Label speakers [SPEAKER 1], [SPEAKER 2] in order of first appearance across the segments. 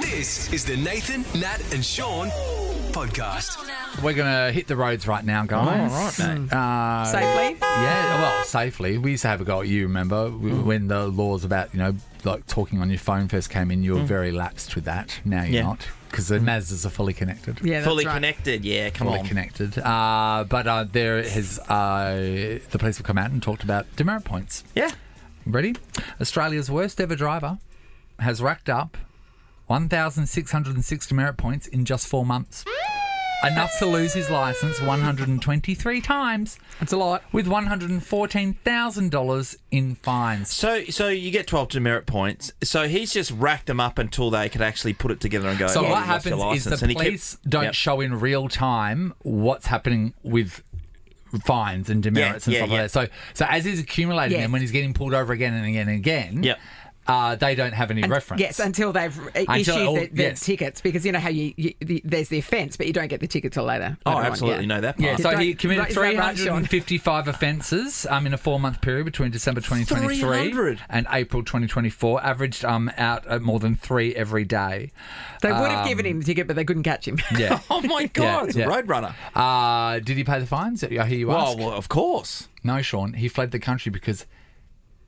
[SPEAKER 1] This is the Nathan, Nat and Shaun podcast.
[SPEAKER 2] We're going to hit the roads right now, guys.
[SPEAKER 3] Oh, right, mate.
[SPEAKER 4] Safely?
[SPEAKER 2] Yeah, well, safely. We used to have a go at you, remember, when the laws about, like talking on your phone first came in, you were very lapsed with that. Now you're not, because the Mazdas are fully connected.
[SPEAKER 4] Yeah, that's
[SPEAKER 3] Fully
[SPEAKER 4] right.
[SPEAKER 3] connected, yeah, come
[SPEAKER 2] Fully
[SPEAKER 3] on.
[SPEAKER 2] connected. But there has, the police have come out and talked about demerit points.
[SPEAKER 3] Yeah.
[SPEAKER 2] Ready? Australia's worst ever driver has racked up 1,606 demerit points in just 4 months. Enough to lose his licence 123 times.
[SPEAKER 4] That's a lot.
[SPEAKER 2] With $114,000 in fines.
[SPEAKER 3] So you get 12 demerit points. So he's just racked them up until they could actually put it together and go,
[SPEAKER 2] So
[SPEAKER 3] "Oh,
[SPEAKER 2] what
[SPEAKER 3] you lost your
[SPEAKER 2] happens is
[SPEAKER 3] licence."
[SPEAKER 2] the
[SPEAKER 3] And he
[SPEAKER 2] police
[SPEAKER 3] kept-
[SPEAKER 2] don't
[SPEAKER 3] Yep.
[SPEAKER 2] show in real time what's happening with fines and demerits and stuff like that. So as he's accumulating them, when he's getting pulled over again and again and again,
[SPEAKER 3] Yep.
[SPEAKER 2] They don't have any reference.
[SPEAKER 4] Yes, until they've issued the tickets, because you know how there's the offence, but you don't get the ticket till later.
[SPEAKER 3] Oh, absolutely know that part.
[SPEAKER 2] Yeah, so he committed
[SPEAKER 4] Is that right, Shaun?
[SPEAKER 2] 355 offences in a 4-month period between December 2023
[SPEAKER 3] 300?
[SPEAKER 2] and April 2024, averaged out at more than 3 every day.
[SPEAKER 4] They would have given him the ticket, but they couldn't catch him.
[SPEAKER 2] Yeah.
[SPEAKER 3] Oh, my God, it's a roadrunner.
[SPEAKER 2] Did he pay the fines? I hear you ask.
[SPEAKER 3] Well, of course.
[SPEAKER 2] No, Shaun. He fled the country because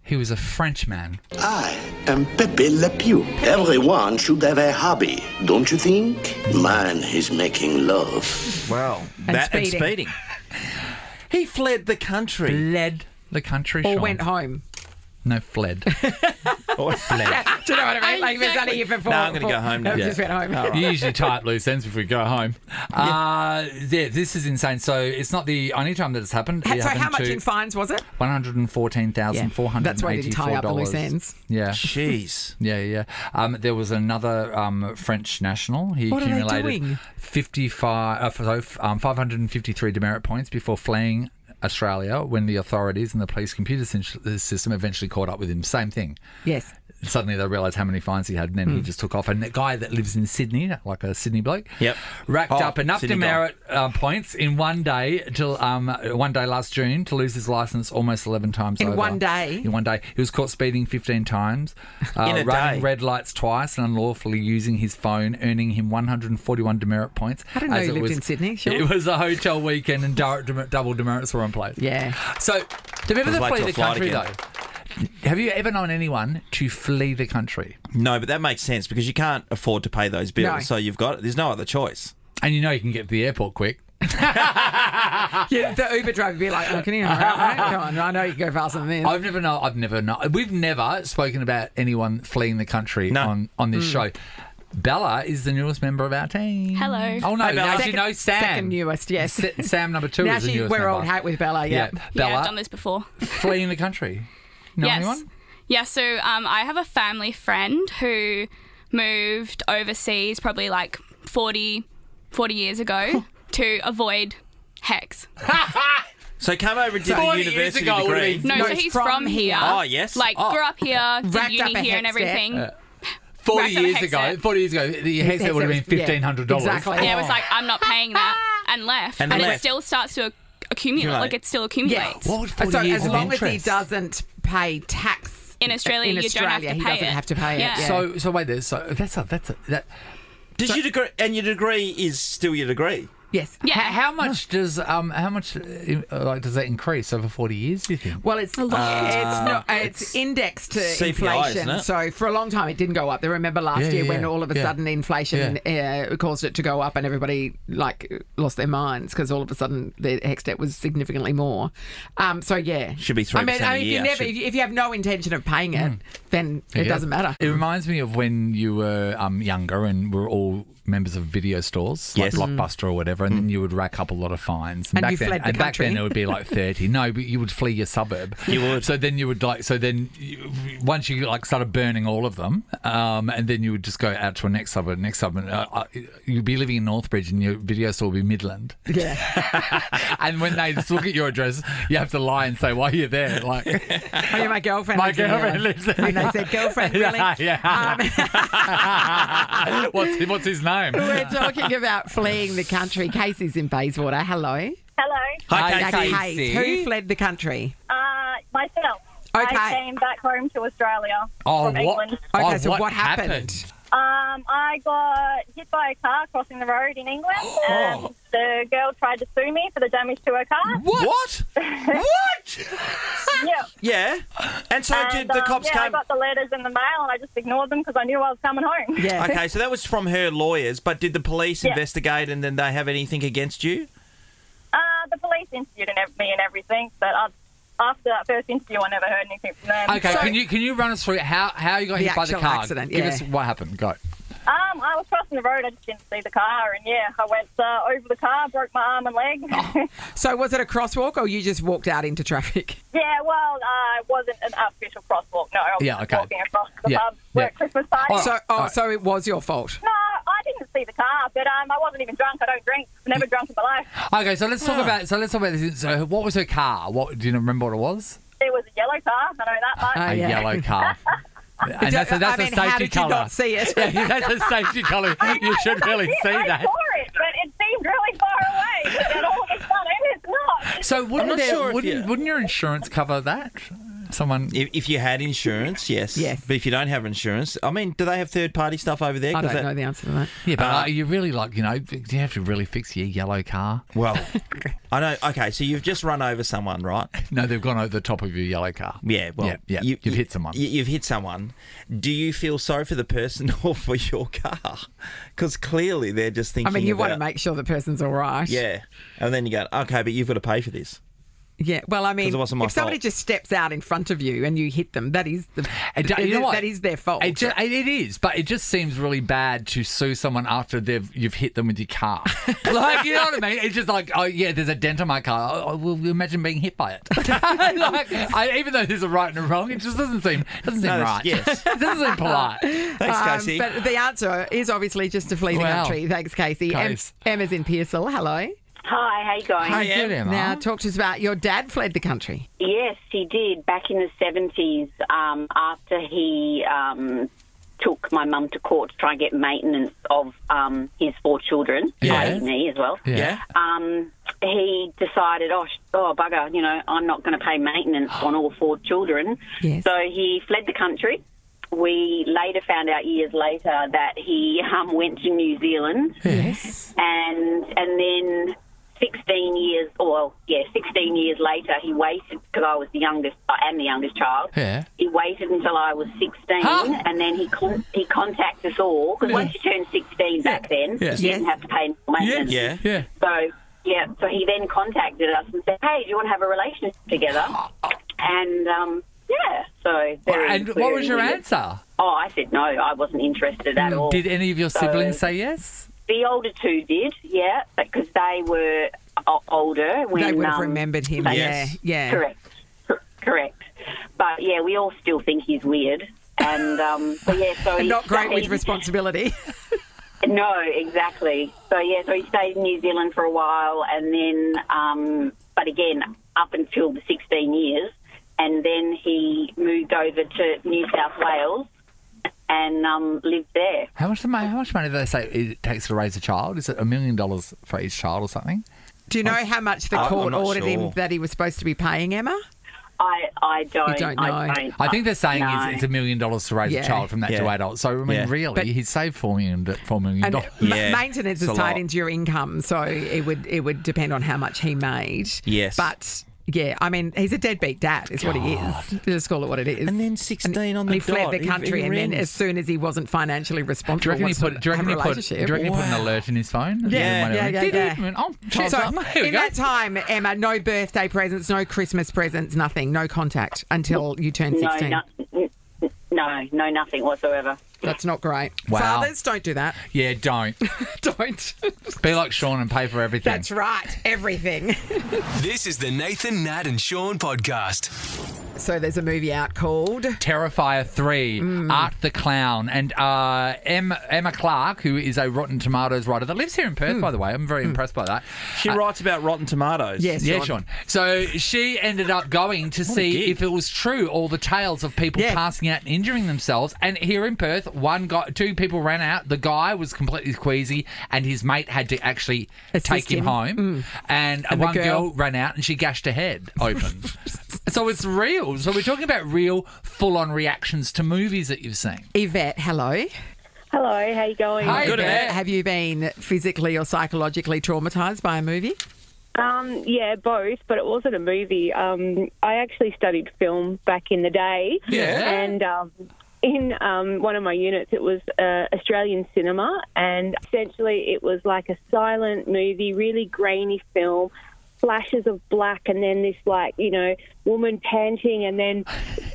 [SPEAKER 2] he was a Frenchman.
[SPEAKER 5] I am Pepe Le Pew. Everyone should have a hobby, don't you think? Mine is making love.
[SPEAKER 3] Well,
[SPEAKER 4] And
[SPEAKER 3] that and speeding. He fled the country.
[SPEAKER 2] Fled the country,
[SPEAKER 4] Or
[SPEAKER 2] Shaun.
[SPEAKER 4] went home.
[SPEAKER 2] No, fled.
[SPEAKER 3] Or fled.
[SPEAKER 4] Do you know what I mean? Like, if it's only here for 4.
[SPEAKER 3] No, I'm gonna go home now.
[SPEAKER 4] Just went home.
[SPEAKER 2] You usually tie up loose ends before we go home. This is insane. So it's not the only time that it's happened. It
[SPEAKER 4] So
[SPEAKER 2] happened
[SPEAKER 4] how much
[SPEAKER 2] to
[SPEAKER 4] in fines was it?
[SPEAKER 2] $114,484.
[SPEAKER 4] That's why I didn't tie up the loose ends.
[SPEAKER 2] Yeah.
[SPEAKER 3] Jeez.
[SPEAKER 2] Yeah. There was another French national. He
[SPEAKER 4] What are they
[SPEAKER 2] accumulated
[SPEAKER 4] doing?
[SPEAKER 2] 553 demerit points before fleeing Australia when the authorities and the police computer system eventually caught up with him. Same thing.
[SPEAKER 4] Yes.
[SPEAKER 2] Suddenly they realised how many fines he had, and then he just took off. And the guy that lives in Sydney, like a Sydney bloke, racked up enough
[SPEAKER 3] Sydney
[SPEAKER 2] demerit points in one day till one day last June to lose his licence almost 11 times over.
[SPEAKER 4] In one day?
[SPEAKER 2] In one day. He was caught speeding 15 times,
[SPEAKER 3] In a
[SPEAKER 2] running
[SPEAKER 3] day?
[SPEAKER 2] red lights twice and unlawfully using his phone, earning him 141 demerit points.
[SPEAKER 4] I didn't know
[SPEAKER 2] as
[SPEAKER 4] you
[SPEAKER 2] it
[SPEAKER 4] lived
[SPEAKER 2] was-
[SPEAKER 4] in Sydney, Shaun.
[SPEAKER 2] It was a hotel weekend and double demerits were in place.
[SPEAKER 4] Yeah.
[SPEAKER 2] So, to be able
[SPEAKER 3] Just
[SPEAKER 2] to
[SPEAKER 3] wait
[SPEAKER 2] flee
[SPEAKER 3] till
[SPEAKER 2] the
[SPEAKER 3] flight
[SPEAKER 2] country,
[SPEAKER 3] again.
[SPEAKER 2] though, have you ever known anyone to flee the country?
[SPEAKER 3] No, but that makes sense because you can't afford to pay those bills.
[SPEAKER 4] No.
[SPEAKER 3] So there's no other choice.
[SPEAKER 2] And you know you can get to the airport quick.
[SPEAKER 4] Yeah, the Uber driver would be like, "Oh, can you hurry up, mate? Come on, I know you can go faster than this."
[SPEAKER 2] I've never known. We've never spoken about anyone fleeing the country on this show. Bella is the newest member of our team.
[SPEAKER 6] Hello.
[SPEAKER 2] Oh, no.
[SPEAKER 3] Hi, Bella.
[SPEAKER 2] Now you know Sam.
[SPEAKER 4] Second newest, yes.
[SPEAKER 2] Sam number 2
[SPEAKER 4] Now
[SPEAKER 2] is the newest member.
[SPEAKER 4] we're old hat with Bella, yeah.
[SPEAKER 6] Yeah,
[SPEAKER 2] Bella,
[SPEAKER 6] I've done this before.
[SPEAKER 2] fleeing the country. Know
[SPEAKER 6] Yes.
[SPEAKER 2] anyone?
[SPEAKER 6] Yeah, so I have a family friend who moved overseas probably like 40 years ago to avoid HECS.
[SPEAKER 3] So come over and did
[SPEAKER 2] 40
[SPEAKER 3] the
[SPEAKER 2] years
[SPEAKER 3] university
[SPEAKER 2] ago,
[SPEAKER 3] degree.
[SPEAKER 2] would've
[SPEAKER 6] No,
[SPEAKER 4] No,
[SPEAKER 6] so
[SPEAKER 4] it's
[SPEAKER 6] he's
[SPEAKER 4] from
[SPEAKER 6] from here.
[SPEAKER 3] Oh, yes.
[SPEAKER 6] Like,
[SPEAKER 3] Oh.
[SPEAKER 6] grew up here, did
[SPEAKER 4] Racked up
[SPEAKER 6] uni
[SPEAKER 4] a
[SPEAKER 6] here and
[SPEAKER 4] HECS debt.
[SPEAKER 6] everything.
[SPEAKER 2] 40
[SPEAKER 6] Racked up a
[SPEAKER 2] years
[SPEAKER 6] HECS
[SPEAKER 2] ago,
[SPEAKER 6] debt.
[SPEAKER 2] 40 years ago, the HECS debt would have been $1,500.
[SPEAKER 4] Exactly.
[SPEAKER 6] Yeah, it was like, I'm not paying that, and left.
[SPEAKER 3] And
[SPEAKER 6] And, it
[SPEAKER 3] left.
[SPEAKER 6] still starts to accumulate. Like, it still accumulates.
[SPEAKER 2] What would 40
[SPEAKER 4] So
[SPEAKER 2] years
[SPEAKER 4] as
[SPEAKER 2] of
[SPEAKER 4] long as he
[SPEAKER 2] interest?
[SPEAKER 4] doesn't pay tax
[SPEAKER 6] In Australia, you don't have to
[SPEAKER 4] he
[SPEAKER 6] pay
[SPEAKER 4] doesn't
[SPEAKER 6] it.
[SPEAKER 4] have to pay
[SPEAKER 6] Yeah.
[SPEAKER 4] it. Yeah.
[SPEAKER 2] So wait, that's that.
[SPEAKER 3] Did your degree, and your degree is still your degree?
[SPEAKER 4] yes.
[SPEAKER 6] Yeah.
[SPEAKER 2] How much does does that increase over 40 years? Do you think?
[SPEAKER 4] Well, it's it's indexed to
[SPEAKER 3] CPI,
[SPEAKER 4] inflation.
[SPEAKER 3] isn't it?
[SPEAKER 4] So for a long time it didn't go up. I remember last year when all of a sudden inflation caused it to go up, and everybody lost their minds because all of a sudden the HECS debt was significantly more. So yeah,
[SPEAKER 3] Should be 3% a year,
[SPEAKER 4] if you have no intention of paying it, then it doesn't matter.
[SPEAKER 2] It reminds me of when you were younger and we're all members of video stores, like
[SPEAKER 3] Yes.
[SPEAKER 2] Blockbuster or whatever, and then you would rack up a lot of fines.
[SPEAKER 4] And
[SPEAKER 2] back
[SPEAKER 4] you
[SPEAKER 2] then,
[SPEAKER 4] fled the
[SPEAKER 2] and back
[SPEAKER 4] country.
[SPEAKER 2] then it would be like 30. No, but you would flee your suburb.
[SPEAKER 3] You would.
[SPEAKER 2] So then you would once you started burning all of them, and then you would just go out to a next suburb. You'd be living in Northbridge and your video store would be Midland.
[SPEAKER 4] Yeah.
[SPEAKER 2] And when they just look at your address, you have to lie and say why you're there. Like,
[SPEAKER 4] Oh, yeah, my girlfriend.
[SPEAKER 2] My
[SPEAKER 4] lives in
[SPEAKER 2] girlfriend
[SPEAKER 4] there.
[SPEAKER 2] lives there.
[SPEAKER 4] And they said, "Girlfriend, really?"
[SPEAKER 2] Yeah. What's his name?
[SPEAKER 4] We're talking about fleeing the country. Casey's in Bayswater. Hello.
[SPEAKER 7] Hello.
[SPEAKER 3] Hi, Casey.
[SPEAKER 4] Casey. Who fled the country?
[SPEAKER 7] Myself.
[SPEAKER 4] Okay.
[SPEAKER 7] I came back home to Australia
[SPEAKER 2] Oh,
[SPEAKER 7] from
[SPEAKER 2] what?
[SPEAKER 7] England.
[SPEAKER 4] Okay,
[SPEAKER 2] Oh,
[SPEAKER 4] so what happened?
[SPEAKER 7] I got hit by a car crossing the road in England, and the girl tried to sue me for the damage to her car.
[SPEAKER 3] What? What?
[SPEAKER 7] Yeah.
[SPEAKER 3] Yeah. And so did the cops
[SPEAKER 7] I
[SPEAKER 3] come...
[SPEAKER 7] got the letters in the mail, and I just ignored them because I knew I was coming home.
[SPEAKER 4] Yeah.
[SPEAKER 3] Okay, so that was from her lawyers, but did the police investigate and then they have anything against you?
[SPEAKER 7] The police interviewed me and everything, but after that first interview, I never heard anything from them.
[SPEAKER 2] Okay, can you run us through how you got hit by the car?
[SPEAKER 4] Accident,
[SPEAKER 2] Give us what happened. Go.
[SPEAKER 7] I was crossing the road. I just didn't see the car, and I went over the car, broke my arm and leg.
[SPEAKER 4] So was it a crosswalk, or you just walked out into traffic?
[SPEAKER 7] Yeah, well, it wasn't an official crosswalk. No, I was just walking across the pub for a Christmas party.
[SPEAKER 4] So it was your fault.
[SPEAKER 7] No, I didn't see the car, but I wasn't even drunk. I don't drink. I've never drunk in my life.
[SPEAKER 2] Okay, so let's talk about this. So what was her car? Do you remember what it was?
[SPEAKER 7] It was a yellow car. I know that much.
[SPEAKER 2] A yellow car. And that's a
[SPEAKER 4] how
[SPEAKER 2] safety
[SPEAKER 4] did
[SPEAKER 2] colour.
[SPEAKER 4] you not see it?
[SPEAKER 2] Yeah, that's a safety colour. You should really see
[SPEAKER 7] I
[SPEAKER 2] that.
[SPEAKER 7] saw it, but it seemed really far away. But then all of a sudden, it's not.
[SPEAKER 2] So wouldn't your insurance cover that? Someone,
[SPEAKER 3] if you had insurance, yes. But if you don't have insurance, I mean, do they have third-party stuff over there?
[SPEAKER 4] I don't know the answer to that.
[SPEAKER 2] Yeah, but are you really do you have to really fix your yellow car?
[SPEAKER 3] Well, I know. Okay, so you've just run over someone, right?
[SPEAKER 2] No, they've gone over the top of your yellow car.
[SPEAKER 3] Yeah, well,
[SPEAKER 2] you've hit someone.
[SPEAKER 3] You've hit someone. Do you feel sorry for the person or for your car? Because clearly they're just thinking.
[SPEAKER 4] I mean, you want to make sure the person's all right.
[SPEAKER 3] Yeah, and then you go, okay, but you've got to pay for this.
[SPEAKER 4] Yeah, well, I mean,
[SPEAKER 3] if
[SPEAKER 4] somebody just steps out in front of you and you hit them, that is that is their fault.
[SPEAKER 2] It is, but it just seems really bad to sue someone after you've hit them with your car. Like, you know what I mean? It's just like, oh yeah, there's a dent on my car. Oh, well, imagine being hit by it. Even though there's a right and a wrong, it just doesn't seem right.
[SPEAKER 3] Yes,
[SPEAKER 2] it doesn't seem polite.
[SPEAKER 3] Thanks, Casey.
[SPEAKER 4] But the answer is obviously just to flee the country. Thanks, Casey. Emma's in Pearsall. Hello.
[SPEAKER 8] Hi, how you going?
[SPEAKER 2] Hi, Emma.
[SPEAKER 4] Now, talk to us about your dad fled the country.
[SPEAKER 8] Yes, he did. Back in the 70s, after he took my mum to court to try and get maintenance of his 4 children, i.e. me as well.
[SPEAKER 2] Yeah.
[SPEAKER 8] He decided, oh, bugger, I'm not going to pay maintenance on all 4 children.
[SPEAKER 4] Yes.
[SPEAKER 8] So he fled the country. We later found out years later that he went to New Zealand.
[SPEAKER 4] Yes.
[SPEAKER 8] And then 16 years later, he waited, because I was the youngest, I am the youngest child.
[SPEAKER 2] Yeah.
[SPEAKER 8] He waited until I was 16, and then he contacted us all, because once you turned 16 back then, you didn't have to pay maintenance.
[SPEAKER 2] Yeah.
[SPEAKER 8] So he then contacted us and said, hey, do you want to have a relationship together? And,
[SPEAKER 2] what was your answer?
[SPEAKER 8] Oh, I said no, I wasn't interested at all.
[SPEAKER 2] Did any of your siblings say yes?
[SPEAKER 8] The older 2 did, because they were older. When,
[SPEAKER 4] they would have remembered him.
[SPEAKER 3] Yes.
[SPEAKER 4] Yeah.
[SPEAKER 8] Correct. But, we all still think he's weird. And, so
[SPEAKER 4] and not great with responsibility.
[SPEAKER 8] No, exactly. So he stayed in New Zealand for a while, and then, but again, up until the 16 years, and then he moved over to New South Wales and lived there.
[SPEAKER 2] How much money do they say it takes to raise a child? Is it $1 million for each child or something?
[SPEAKER 4] Do you know how much the court ordered him that he was supposed to be paying, Emma?
[SPEAKER 8] I don't.
[SPEAKER 4] You don't know.
[SPEAKER 2] I think they're saying it's $1 million to raise a child from that to adult. So, I mean, really, he'd saved $4 million.
[SPEAKER 4] And maintenance is tied into your income, so it would depend on how much he made.
[SPEAKER 3] Yes.
[SPEAKER 4] But... yeah, I mean, he's a deadbeat dad is what he is. Just call it what it is.
[SPEAKER 3] And then 16 on the
[SPEAKER 4] he fled the country,
[SPEAKER 3] he
[SPEAKER 4] and then
[SPEAKER 3] rings.
[SPEAKER 4] as soon as he wasn't financially responsible,
[SPEAKER 2] Do you reckon he put an alert in his phone?
[SPEAKER 4] Yeah.
[SPEAKER 2] Oh,
[SPEAKER 4] So,
[SPEAKER 2] here we
[SPEAKER 4] in
[SPEAKER 2] go.
[SPEAKER 4] that time, Emma, no birthday presents, no Christmas presents, nothing, no contact until you turn 16.
[SPEAKER 8] No, nothing whatsoever.
[SPEAKER 4] That's not great.
[SPEAKER 2] Wow.
[SPEAKER 4] Fathers, don't do that.
[SPEAKER 2] Yeah, don't.
[SPEAKER 4] Don't.
[SPEAKER 2] Be like Shaun and pay for everything.
[SPEAKER 4] That's right. Everything.
[SPEAKER 1] This is the Nathan, Nat and Shaun podcast.
[SPEAKER 4] So there's a movie out called
[SPEAKER 2] Terrifier 3, Art the Clown. And Emma Clark, who is a Rotten Tomatoes writer that lives here in Perth, by the way. I'm very impressed by that.
[SPEAKER 3] She writes about Rotten Tomatoes.
[SPEAKER 4] Yes,
[SPEAKER 2] Yeah, Shaun. So she ended up going to see if it was true, all the tales of people passing out and injuring themselves. And here in Perth, 2 people ran out. The guy was completely queasy, and his mate had to actually take him home. And one girl ran out, and she gashed her head open. So it's real. So we're talking about real, full-on reactions to movies that you've seen.
[SPEAKER 4] Yvette. Hello.
[SPEAKER 9] Hello, how you going?
[SPEAKER 2] Hi,
[SPEAKER 3] Good,
[SPEAKER 2] Beth.
[SPEAKER 4] Have you been physically or psychologically traumatised by a movie?
[SPEAKER 9] Yeah, both, but it wasn't a movie. I actually studied film back in the day.
[SPEAKER 2] Yeah.
[SPEAKER 9] And in one of my units, it was Australian cinema, and essentially it was like a silent movie, really grainy film, flashes of black, and then this, like, you know, woman panting, and then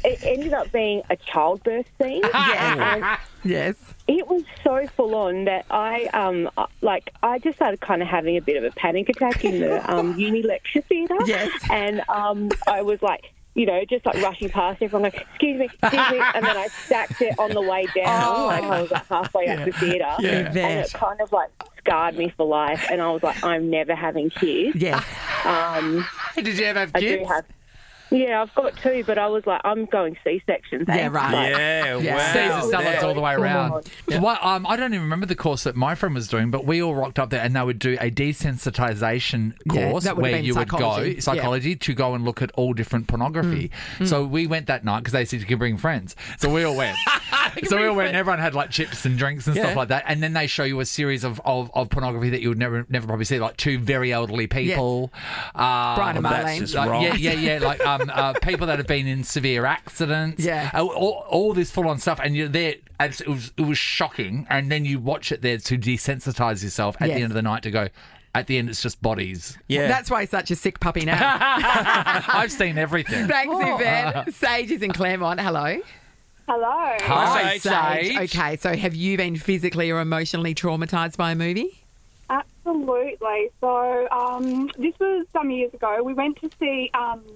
[SPEAKER 9] it ended up being a childbirth scene.
[SPEAKER 4] Yes.
[SPEAKER 9] It was so full on that I just started kind of having a bit of a panic attack in the uni lecture theatre.
[SPEAKER 4] Yes.
[SPEAKER 9] And I was like, you know, just like rushing past everyone, like, excuse me, and then I stacked it on the way down, like I was like halfway up the theatre, and it kind of like scarred me for life. And I was like, I'm never having kids.
[SPEAKER 4] Yes.
[SPEAKER 2] Did you ever have kids?
[SPEAKER 9] Yeah, I've got 2, but I was like, I'm going C-sections.
[SPEAKER 4] Yeah, right.
[SPEAKER 3] Yeah, wow.
[SPEAKER 2] Caesar salads all the way around.
[SPEAKER 9] Yeah.
[SPEAKER 2] Well, I don't even remember the course that my friend was doing, but we all rocked up there and they would do a desensitization course
[SPEAKER 4] that would have
[SPEAKER 2] where
[SPEAKER 4] been
[SPEAKER 2] you would go
[SPEAKER 4] psychology.
[SPEAKER 2] to go and look at all different pornography. So we went that night because they said you could bring friends. So we all went. And everyone had like chips and drinks and stuff like that. And then they show you a series of pornography that you would never probably see, like 2 very elderly people.
[SPEAKER 4] Brian and
[SPEAKER 3] That's
[SPEAKER 4] Marlene.
[SPEAKER 3] just
[SPEAKER 2] Like,
[SPEAKER 3] wrong.
[SPEAKER 2] yeah. Like people that have been in severe accidents.
[SPEAKER 4] Yeah.
[SPEAKER 2] All this full on stuff, and you're there. It was shocking, and then you watch it there to desensitize yourself at the end of the night to go. At the end, it's just bodies.
[SPEAKER 3] Yeah.
[SPEAKER 4] That's why he's such a sick puppy now.
[SPEAKER 2] I've seen everything.
[SPEAKER 4] Thanks, Yvette. Sage is in Claremont. Hello.
[SPEAKER 7] Hello.
[SPEAKER 2] Hi,
[SPEAKER 4] Sage.
[SPEAKER 2] Sage.
[SPEAKER 4] Okay, so have you been physically or emotionally traumatised by a movie?
[SPEAKER 7] Absolutely. So this was some years ago. We went to see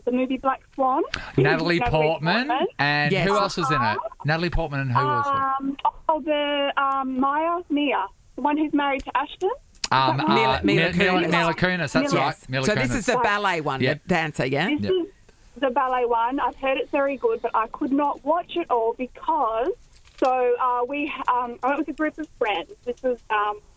[SPEAKER 7] the movie Black Swan.
[SPEAKER 2] Natalie Portman. And
[SPEAKER 4] Yes.
[SPEAKER 2] who else was in it? Natalie Portman and who else?
[SPEAKER 7] Mia, the one who's married to Ashton.
[SPEAKER 4] Mila Kunis.
[SPEAKER 2] Mila Kunis, that's
[SPEAKER 7] Mila.
[SPEAKER 2] right. Mila
[SPEAKER 4] So
[SPEAKER 2] Kunis.
[SPEAKER 4] this is the ballet one,
[SPEAKER 2] Yep.
[SPEAKER 4] the dancer, yeah?
[SPEAKER 7] This is the ballet one. I've heard it's very good, but I could not watch it all because I went with a group of friends. This was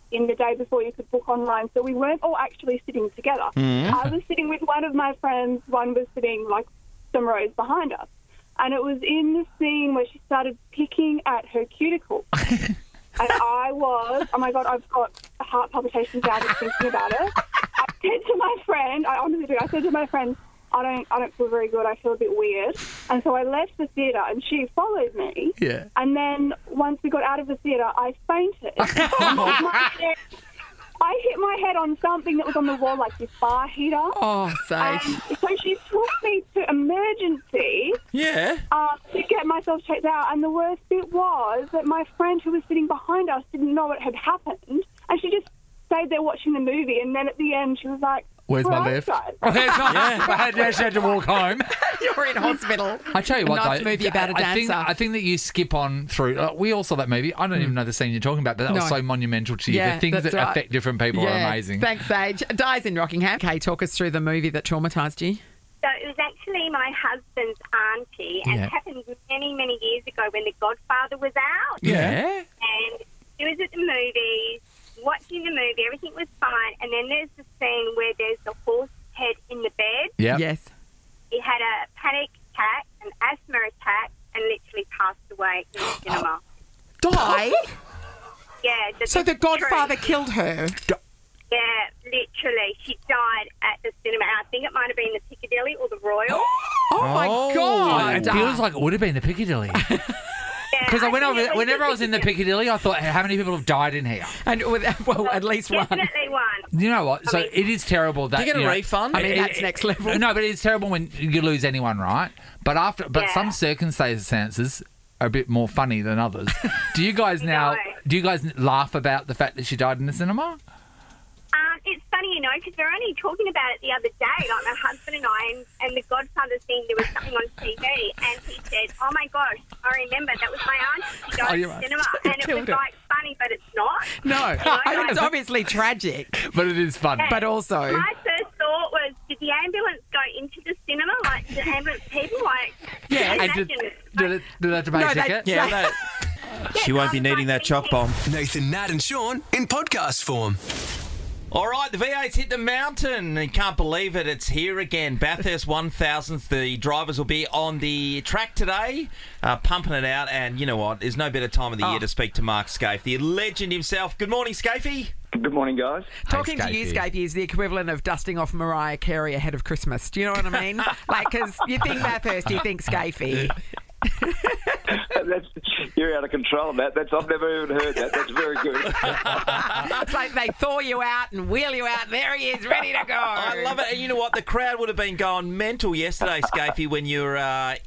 [SPEAKER 7] in the day before you could book online, so we weren't all actually sitting together. I was sitting with one of my friends, one was sitting like some rows behind us, and it was in the scene where she started picking at her cuticle. And I was, oh my God, I've got heart palpitations now just thinking about it. I said to my friend, I honestly do, I said to my friend, I don't feel very good, I feel a bit weird. And so I left the theatre and she followed me.
[SPEAKER 2] Yeah.
[SPEAKER 7] And then once we got out of the theatre, I fainted. I hit my head on something that was on the wall, like this bar heater.
[SPEAKER 4] Oh, Sage.
[SPEAKER 7] So she took me to emergency to get myself checked out. And the worst bit was that my friend who was sitting behind us didn't know what had happened. And she just stayed there watching the movie. And then at the end, she was like,
[SPEAKER 2] where's my lift? She had to walk home.
[SPEAKER 4] You're in hospital.
[SPEAKER 2] I tell you what,
[SPEAKER 4] nice
[SPEAKER 2] though,
[SPEAKER 4] movie about a dancer.
[SPEAKER 2] I think that you skip on through. We all saw that movie. I don't even know the scene you're talking about, but that was so monumental to you.
[SPEAKER 4] Yeah,
[SPEAKER 2] the things
[SPEAKER 4] that's
[SPEAKER 2] that
[SPEAKER 4] right.
[SPEAKER 2] affect different people are amazing.
[SPEAKER 4] Thanks, Sage. Di's in Rockingham. Okay, talk us through the movie that traumatised you.
[SPEAKER 10] So it was actually my husband's auntie, and it happened many, many years ago when The Godfather was out.
[SPEAKER 2] Yeah.
[SPEAKER 10] And he was at the movies, watching the movie, everything was fine, and then there's the scene where there's the horse head in the bed.
[SPEAKER 2] Yeah.
[SPEAKER 4] Yes.
[SPEAKER 10] He had a panic attack, an asthma attack, and literally passed away in the cinema.
[SPEAKER 4] Die?
[SPEAKER 10] Yeah.
[SPEAKER 4] So The Godfather killed her?
[SPEAKER 10] Yeah, literally. She died at the cinema. I think it might have been the Piccadilly or the Royal.
[SPEAKER 4] Oh, my God.
[SPEAKER 2] It feels like it would have been the Piccadilly. Because whenever I was in the Piccadilly, I thought, how many people have died in here?
[SPEAKER 4] And well, at least one.
[SPEAKER 10] Definitely one.
[SPEAKER 2] You know what? So it is terrible that
[SPEAKER 3] you get a refund.
[SPEAKER 4] I mean, that's next level.
[SPEAKER 2] No, but it's terrible when you lose anyone, right? But some circumstances are a bit more funny than others. Do you guys laugh about the fact that she died in the cinema?
[SPEAKER 10] It's funny, you know, because we were only talking about it the other day, like my husband and I, and the Godfather scene, there was something on TV, and he said, oh my gosh, I remember, that was my aunt, she died in the cinema, and it was like funny, but it's not.
[SPEAKER 4] No,
[SPEAKER 10] You know,
[SPEAKER 4] it's obviously tragic.
[SPEAKER 2] But it is funny.
[SPEAKER 4] But also...
[SPEAKER 10] My first thought was, did the ambulance go into the cinema? Like, the ambulance people, like...
[SPEAKER 4] Yeah,
[SPEAKER 2] and did they have to pay a ticket?
[SPEAKER 3] Yeah, she won't be needing that chalk bomb.
[SPEAKER 1] Nathan, Nat and Shaun in podcast form.
[SPEAKER 3] All right, the V8's hit the mountain. You can't believe it. It's here again. Bathurst 1000th. The drivers will be on the track today, pumping it out. And you know what? There's no better time of the year to speak to Mark Scaife, the legend himself. Good morning, Scaife.
[SPEAKER 11] Good morning, guys.
[SPEAKER 4] Talking to you, Scaife, is the equivalent of dusting off Mariah Carey ahead of Christmas. Do you know what I mean? Like, because you think Bathurst, you think Scaife.
[SPEAKER 11] You're out of control, Matt. I've never even heard that. That's very good.
[SPEAKER 4] It's like they thaw you out and wheel you out. There he is, ready to go.
[SPEAKER 3] I love it. And you know what? The crowd would have been going mental yesterday, Scaife, when you're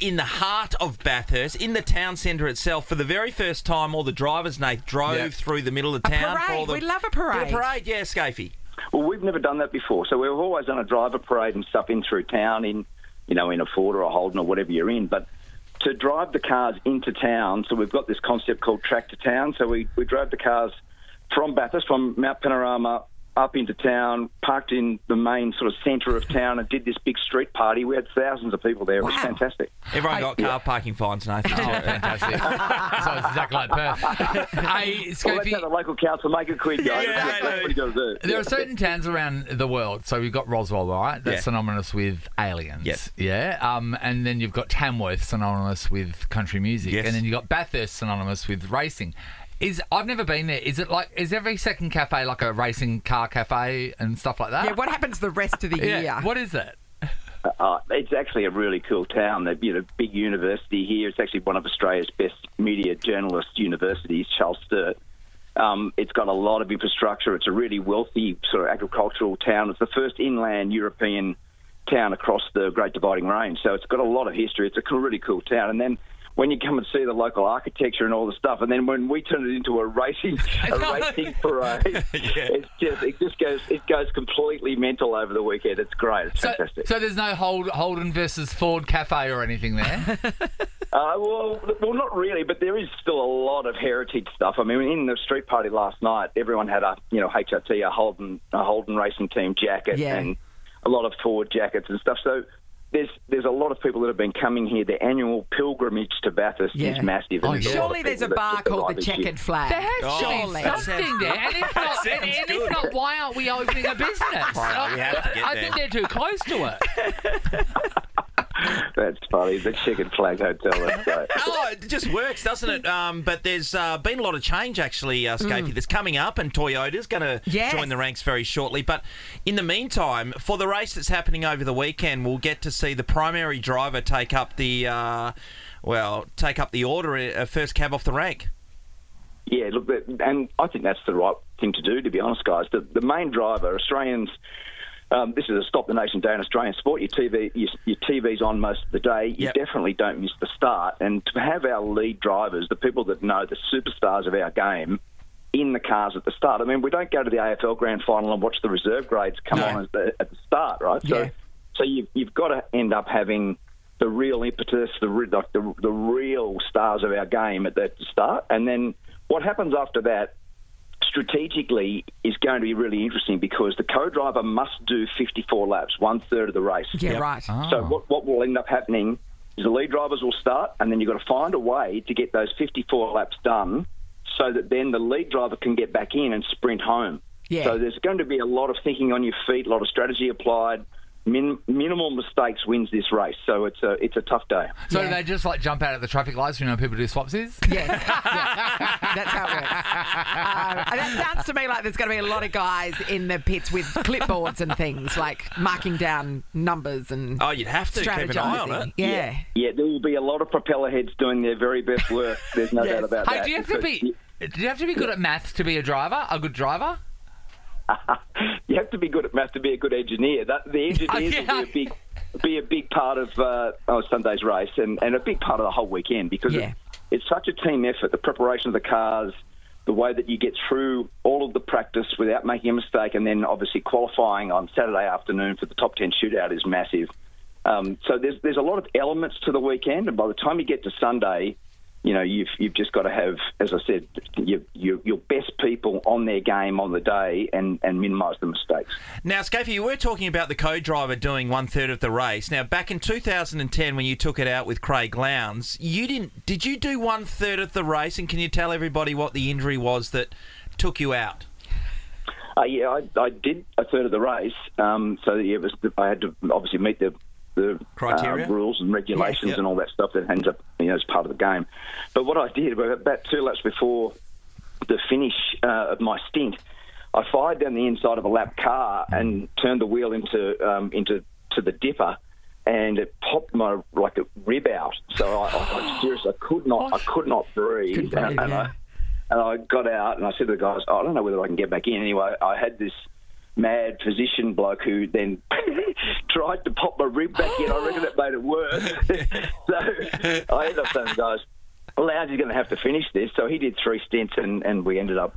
[SPEAKER 3] in the heart of Bathurst, in the town centre itself. For the very first time, all the drivers, Nate, drove through the middle of town.
[SPEAKER 4] A parade. We love a parade.
[SPEAKER 3] A parade, yeah, Scaife.
[SPEAKER 11] Well, we've never done that before. So we've always done a driver parade and stuff in through town in a Ford or a Holden or whatever you're in. But to drive the cars into town, so we've got this concept called Track to Town. So we drove the cars from Bathurst, from Mount Panorama, up into town, parked in the main sort of centre of town and did this big street party. We had thousands of people there. It was fantastic.
[SPEAKER 3] Everyone got car parking fines, Nathan.
[SPEAKER 2] Oh, fantastic. So it's exactly like Perth. Hey, Scaife,
[SPEAKER 11] let's have the local council make it quick, guys. That's what you got to do.
[SPEAKER 2] There are certain towns around the world. So we've got Roswell, right? That's synonymous with aliens.
[SPEAKER 3] Yes.
[SPEAKER 2] Yeah. And then you've got Tamworth, synonymous with country music.
[SPEAKER 3] Yes.
[SPEAKER 2] And then you've got Bathurst, synonymous with racing. I've never been there. Is every second cafe like a racing car cafe and stuff like that?
[SPEAKER 4] Yeah, what happens the rest of the year?
[SPEAKER 2] What is it?
[SPEAKER 11] It's actually a really cool town. They've got a big university here. It's actually one of Australia's best media journalist universities, Charles Sturt. It's got a lot of infrastructure. It's a really wealthy sort of agricultural town. It's the first inland European town across the Great Dividing Range. So it's got a lot of history. It's a really cool town. And then when you come and see the local architecture and all the stuff, and then when we turn it into a racing parade, it goes completely mental over the weekend. It's great. It's fantastic.
[SPEAKER 2] So there's no Holden versus Ford cafe or anything there?
[SPEAKER 11] Well, not really, but there is still a lot of heritage stuff. I mean, in the street party last night, everyone had a HRT, a Holden racing team jacket, and a lot of Ford jackets and stuff. So there's a lot of people that have been coming here. The annual pilgrimage to Bathurst is massive.
[SPEAKER 4] Surely there's a bar called the Checkered Flag.
[SPEAKER 2] There has to be something there. And if not, why aren't we opening a business?
[SPEAKER 3] Right, we have to get
[SPEAKER 2] I think they're too close to it.
[SPEAKER 11] That's funny. The Checkered Flag Hotel. That's great.
[SPEAKER 3] It just works, doesn't it? But there's been a lot of change, actually, Scaife, that's coming up, and Toyota's going to join the ranks very shortly. But in the meantime, for the race that's happening over the weekend, we'll get to see the primary driver take up the order, first cab off the rank.
[SPEAKER 11] Yeah, look, and I think that's the right thing to do, to be honest, guys. The main driver, Australians. This is a Stop the Nation Day in Australian sport. Your TV's on most of the day. You definitely don't miss the start. And to have our lead drivers, the people that know the superstars of our game, in the cars at the start. I mean, we don't go to the AFL Grand Final and watch the reserve grades come on at the start, right? So you've got to end up having the real impetus, the real stars of our game at the start. And then what happens after that, strategically, is going to be really interesting because the co-driver must do 54 laps, 1/3 of the race.
[SPEAKER 4] Yeah, right.
[SPEAKER 11] So what will end up happening is the lead drivers will start, and then you've got to find a way to get those 54 laps done so that then the lead driver can get back in and sprint home. Yeah. So there's going to be a lot of thinking on your feet, a lot of strategy applied. Minimal mistakes wins this race, so it's a tough day.
[SPEAKER 2] So do they just like jump out at the traffic lights when people do swapsies?
[SPEAKER 4] Yes, that's how it works. And that sounds to me like there's going to be a lot of guys in the pits with clipboards and things, like marking down numbers and
[SPEAKER 3] you'd have to keep an eye on it.
[SPEAKER 4] Yeah,
[SPEAKER 11] there will be a lot of propeller heads doing their very best work. There's no doubt about that.
[SPEAKER 2] Do you have to be good at maths to be a driver? A good driver?
[SPEAKER 11] You have to be good at math to be a good engineer. The engineers will be a big part of Sunday's race and a big part of the whole weekend because it's such a team effort. The preparation of the cars, the way that you get through all of the practice without making a mistake, and then obviously qualifying on Saturday afternoon for the top 10 shootout is massive. So there's a lot of elements to the weekend, and by the time you get to Sunday, you've just got to have, as I said, your best people on their game on the day and minimise the mistakes.
[SPEAKER 3] Now, Scaife, you were talking about the co-driver doing 1/3 of the race. Now, back in 2010, when you took it out with Craig Lowndes, did you do 1/3 of the race? And can you tell everybody what the injury was that took you out?
[SPEAKER 11] Yeah, I did a third of the race. So yeah, I had to obviously meet the
[SPEAKER 3] criteria,
[SPEAKER 11] rules and regulations and all that stuff that ends up, as part of the game. But what I did, about 2 laps before the finish of my stint, I fired down the inside of a lap car and turned the wheel into the dipper, and it popped my a rib out. So I seriously, I could not breathe. And I got out and I said to the guys, I don't know whether I can get back in. Anyway, I had this mad physician bloke who then tried to pop my rib back in. I reckon it made it worse. So I ended up saying to the guys, Lowndes is going to have to finish this. So he did 3 stints and we ended up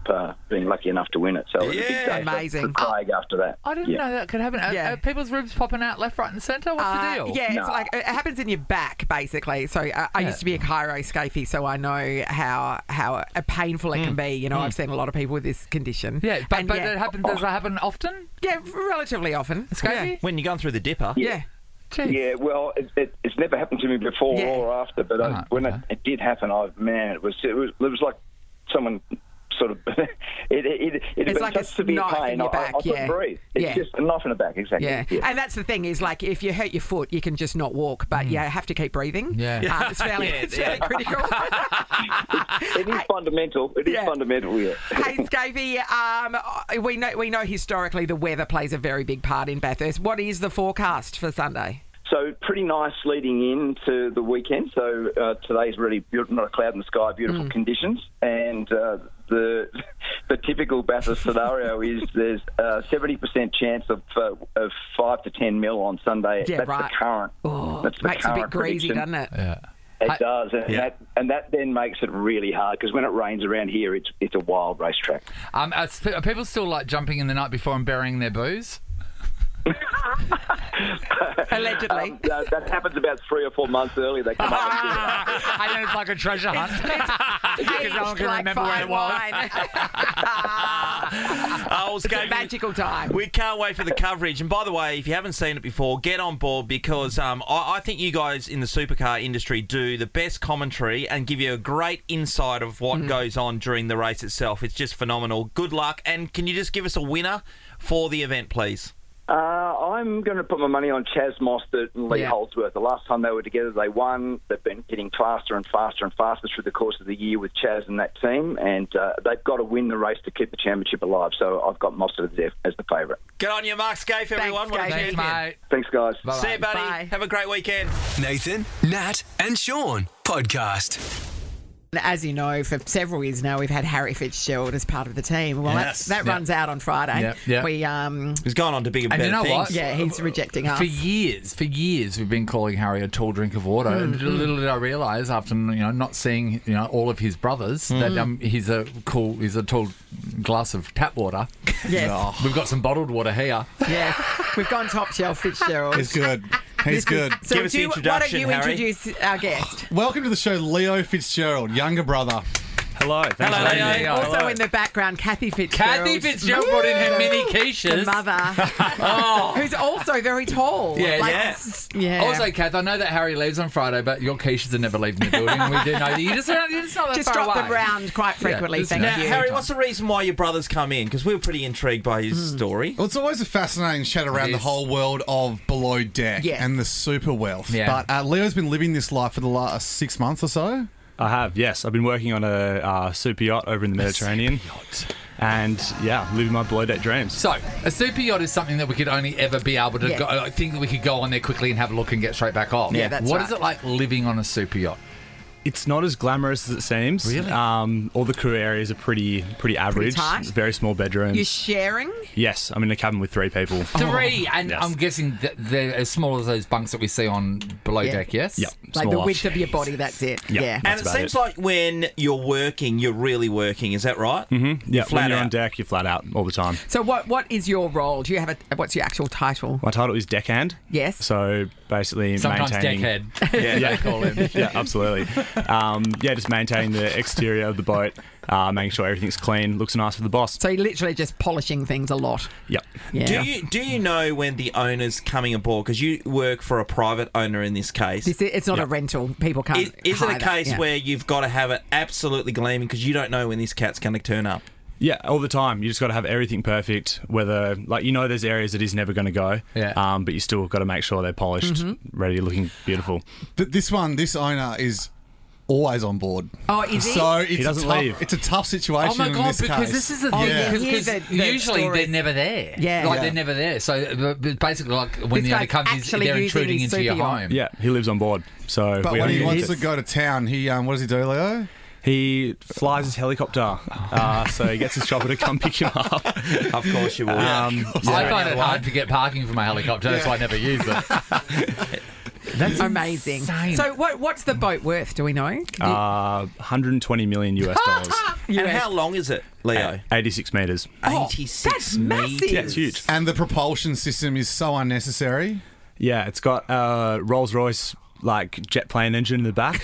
[SPEAKER 11] being lucky enough to win it. So it was a big day
[SPEAKER 4] amazing.
[SPEAKER 11] for Craig after that.
[SPEAKER 2] I didn't know that could happen. Are people's ribs popping out left, right and centre? What's the deal?
[SPEAKER 4] Yeah, it's like it happens in your back, basically. So I used to be a chiro-scaphy, so I know how painful it can be. I've seen a lot of people with this condition.
[SPEAKER 2] Yeah, but it happens. Does that happen often?
[SPEAKER 4] Yeah, relatively often.
[SPEAKER 2] Scaphy?
[SPEAKER 3] When you're going through the dipper?
[SPEAKER 4] Yeah.
[SPEAKER 2] Jeez.
[SPEAKER 11] Yeah, well, it's never happened to me before or after, but when it did happen, it was like someone sort of it had been
[SPEAKER 4] like
[SPEAKER 11] such severe pain. I couldn't breathe. It's just a knife in the back, exactly.
[SPEAKER 4] Yeah. And that's the thing is, like, if you hurt your foot, you can just not walk, but you have to keep breathing.
[SPEAKER 2] Yeah,
[SPEAKER 4] it's fairly critical.
[SPEAKER 11] It is fundamental. It is fundamental. Yeah.
[SPEAKER 4] Hey, Scaphy, we know historically the weather plays a very big part in Bathurst. What is the forecast for Sunday?
[SPEAKER 11] So pretty nice leading into the weekend. So today's really not a cloud in the sky, beautiful conditions, and the typical Bathurst scenario is there's a 70% chance of 5 to 10 mil on Sunday.
[SPEAKER 4] Yeah,
[SPEAKER 11] that's
[SPEAKER 4] right.
[SPEAKER 11] the current.
[SPEAKER 4] Oh,
[SPEAKER 11] that's the
[SPEAKER 4] makes it a bit greasy,
[SPEAKER 11] prediction.
[SPEAKER 4] doesn't it?
[SPEAKER 2] Yeah.
[SPEAKER 11] It does, and that then makes it really hard because when it rains around here, it's a wild racetrack.
[SPEAKER 2] Are people still like jumping in the night before and burying their booze?
[SPEAKER 4] Allegedly.
[SPEAKER 11] That happens about 3 or 4 months early. They come up
[SPEAKER 2] I know it's like a treasure hunt. Because no one can remember where it was.
[SPEAKER 4] It's a magical time.
[SPEAKER 3] We can't wait for the coverage. And by the way, if you haven't seen it before, get on board because I think you guys in the supercar industry do the best commentary and give you a great insight of what goes on during the race itself. It's just phenomenal. Good luck. And can you just give us a winner for the event, please?
[SPEAKER 11] I'm going to put my money on Chaz Mostert and Lee Holdsworth. The last time they were together, they won. They've been getting faster and faster and faster through the course of the year with Chaz and that team, and they've got to win the race to keep the championship alive. So I've got Mostert as the favourite.
[SPEAKER 3] Good on you, Mark Scaife, everyone.
[SPEAKER 2] Thanks, mate.
[SPEAKER 11] Thanks, guys.
[SPEAKER 2] Bye-bye.
[SPEAKER 3] See you, buddy.
[SPEAKER 4] Bye.
[SPEAKER 3] Have a great weekend.
[SPEAKER 1] Nathan, Nat, and Shaun podcast.
[SPEAKER 4] As you know, for several years now, we've had Harry Fitzgerald as part of the team. Well, that runs out on Friday.
[SPEAKER 3] He's gone on to bigger and better things.
[SPEAKER 2] What?
[SPEAKER 4] Yeah, he's rejecting us.
[SPEAKER 2] For years, we've been calling Harry a tall drink of water. And little did I realise, after not seeing all of his brothers, that he's a tall glass of tap water.
[SPEAKER 4] Yes.
[SPEAKER 2] We've got some bottled water here.
[SPEAKER 4] Yes, we've gone top shelf Fitzgerald.
[SPEAKER 12] He's good. He's good.
[SPEAKER 4] So
[SPEAKER 3] Give us the introduction,
[SPEAKER 4] why don't you
[SPEAKER 3] Harry.
[SPEAKER 4] introduce our guest?
[SPEAKER 12] Welcome to the show, Leo Fitzgerald, younger brother.
[SPEAKER 13] Hello. Thanks
[SPEAKER 3] Hello,
[SPEAKER 13] for having me.
[SPEAKER 3] Leo.
[SPEAKER 4] Also in the background, Kathy Fitzgerald.
[SPEAKER 2] Kathy Fitzgerald brought in her mini quiches.
[SPEAKER 4] The mother. Who's also very tall.
[SPEAKER 2] Yeah. Also, Kath, I know that Harry leaves on Friday, but your quiches are never leaving the building. We do know that. You're just not that
[SPEAKER 4] just
[SPEAKER 2] far
[SPEAKER 4] drop
[SPEAKER 2] away.
[SPEAKER 4] them round quite frequently, thank
[SPEAKER 3] Now,
[SPEAKER 4] you.
[SPEAKER 3] Harry, what's the reason why your brothers come in? Because we were pretty intrigued by his story.
[SPEAKER 12] Well, it's always a fascinating chat around the whole world of below deck and the super wealth.
[SPEAKER 2] Yeah.
[SPEAKER 12] But Leo's been living this life for the last 6 months or so.
[SPEAKER 13] I have, yes. I've been working on a super yacht over in the Mediterranean. And, living my below deck dreams.
[SPEAKER 2] So, a super yacht is something that we could only ever be able to go. I think that we could go on there quickly and have a look and get straight back off.
[SPEAKER 4] Yeah, that's
[SPEAKER 2] What
[SPEAKER 4] right.
[SPEAKER 2] is it like living on a super yacht?
[SPEAKER 13] It's not as glamorous as it seems.
[SPEAKER 2] Really?
[SPEAKER 13] All the crew areas are pretty average.
[SPEAKER 4] tight?
[SPEAKER 13] Very small bedrooms.
[SPEAKER 4] You're sharing?
[SPEAKER 13] Yes, I'm in a cabin with 3 people.
[SPEAKER 2] 3, and
[SPEAKER 13] Yes.
[SPEAKER 2] I'm guessing that they're as small as those bunks that we see on below deck, yes?
[SPEAKER 13] Yep.
[SPEAKER 4] Like the
[SPEAKER 13] smaller.
[SPEAKER 4] width of your body, that's it.
[SPEAKER 13] Yep.
[SPEAKER 4] Yeah.
[SPEAKER 3] And it seems like when you're working, you're really working. Is that right?
[SPEAKER 13] Mm-hmm. Yeah,
[SPEAKER 3] flat
[SPEAKER 13] when you're
[SPEAKER 3] out.
[SPEAKER 13] on deck, you're flat out all the time.
[SPEAKER 4] So what is your role? Do you have what's your actual title?
[SPEAKER 13] My title is deckhand.
[SPEAKER 4] Yes.
[SPEAKER 13] So basically
[SPEAKER 2] Sometimes
[SPEAKER 13] maintaining...
[SPEAKER 2] deckhead.
[SPEAKER 13] Yeah,
[SPEAKER 2] they call him.
[SPEAKER 13] Yeah, absolutely. Just maintaining the exterior of the boat, making sure everything's clean, looks nice for the boss.
[SPEAKER 4] So you're literally just polishing things a lot.
[SPEAKER 13] Yep.
[SPEAKER 4] Yeah.
[SPEAKER 3] Do you know when the owner's coming aboard? Because you work for a private owner in this case.
[SPEAKER 4] It's not a rental. People can't.
[SPEAKER 3] Is it
[SPEAKER 4] hire
[SPEAKER 3] a
[SPEAKER 4] that,
[SPEAKER 3] case where you've got to have it absolutely gleaming because you don't know when this cat's going to turn up?
[SPEAKER 13] Yeah, all the time. You just got to have everything perfect. Whether, like, you know, there's areas that he's never going to go, but you still got to make sure they're polished, ready, looking beautiful.
[SPEAKER 12] But this owner is always on board.
[SPEAKER 4] Oh, is he?
[SPEAKER 12] So it's
[SPEAKER 13] he doesn't leave.
[SPEAKER 12] It's a tough situation.
[SPEAKER 2] Oh my God!
[SPEAKER 12] in this
[SPEAKER 2] Because
[SPEAKER 12] case.
[SPEAKER 2] this is the thing. Because usually they're never there.
[SPEAKER 4] Yeah.
[SPEAKER 2] Like they're never there. So basically, like when
[SPEAKER 4] This
[SPEAKER 2] the owner
[SPEAKER 4] guy's
[SPEAKER 2] comes,
[SPEAKER 4] actually
[SPEAKER 2] they're
[SPEAKER 4] using
[SPEAKER 2] intruding
[SPEAKER 4] his
[SPEAKER 2] into your
[SPEAKER 4] super yacht.
[SPEAKER 2] home.
[SPEAKER 13] Yeah, he lives on board. So,
[SPEAKER 12] But when he wants to go to town, he what does he do, Leo?
[SPEAKER 13] He flies his helicopter, so he gets his chopper to come pick him up.
[SPEAKER 3] Of course you will.
[SPEAKER 2] I find it hard to get parking for my helicopter, so I never use it.
[SPEAKER 4] That's amazing.
[SPEAKER 2] Insane.
[SPEAKER 4] So what's the boat worth? Do we know?
[SPEAKER 13] $120 million US.
[SPEAKER 3] And how long is it, Leo?
[SPEAKER 13] 86 metres.
[SPEAKER 3] 86
[SPEAKER 4] that's massive.
[SPEAKER 3] metres.
[SPEAKER 13] Yeah, it's huge.
[SPEAKER 12] And the propulsion system is so unnecessary.
[SPEAKER 13] Yeah, it's got a Rolls-Royce like jet plane engine in the back.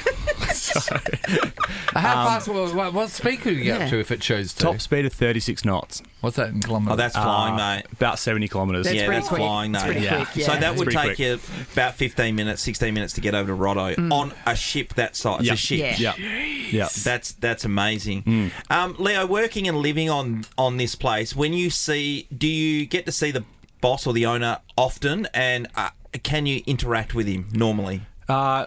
[SPEAKER 2] How fast? What speed could you get up to if it chose to?
[SPEAKER 13] Top speed of 36 knots.
[SPEAKER 2] What's that in kilometres?
[SPEAKER 3] Oh, that's flying, mate.
[SPEAKER 13] About 70 kilometres.
[SPEAKER 4] That's pretty
[SPEAKER 3] that's
[SPEAKER 4] quick.
[SPEAKER 3] flying,
[SPEAKER 4] It's
[SPEAKER 3] though.
[SPEAKER 4] pretty quick, yeah.
[SPEAKER 3] So that would
[SPEAKER 13] pretty
[SPEAKER 3] take
[SPEAKER 13] quick.
[SPEAKER 3] you about 15 minutes, 16 minutes to get over to Rotto on a ship that size.
[SPEAKER 13] Yep.
[SPEAKER 3] A ship.
[SPEAKER 4] Yeah.
[SPEAKER 13] Yeah.
[SPEAKER 3] That's amazing. Leo, working and living on this place, do you get to see the boss or the owner often, and can you interact with him normally?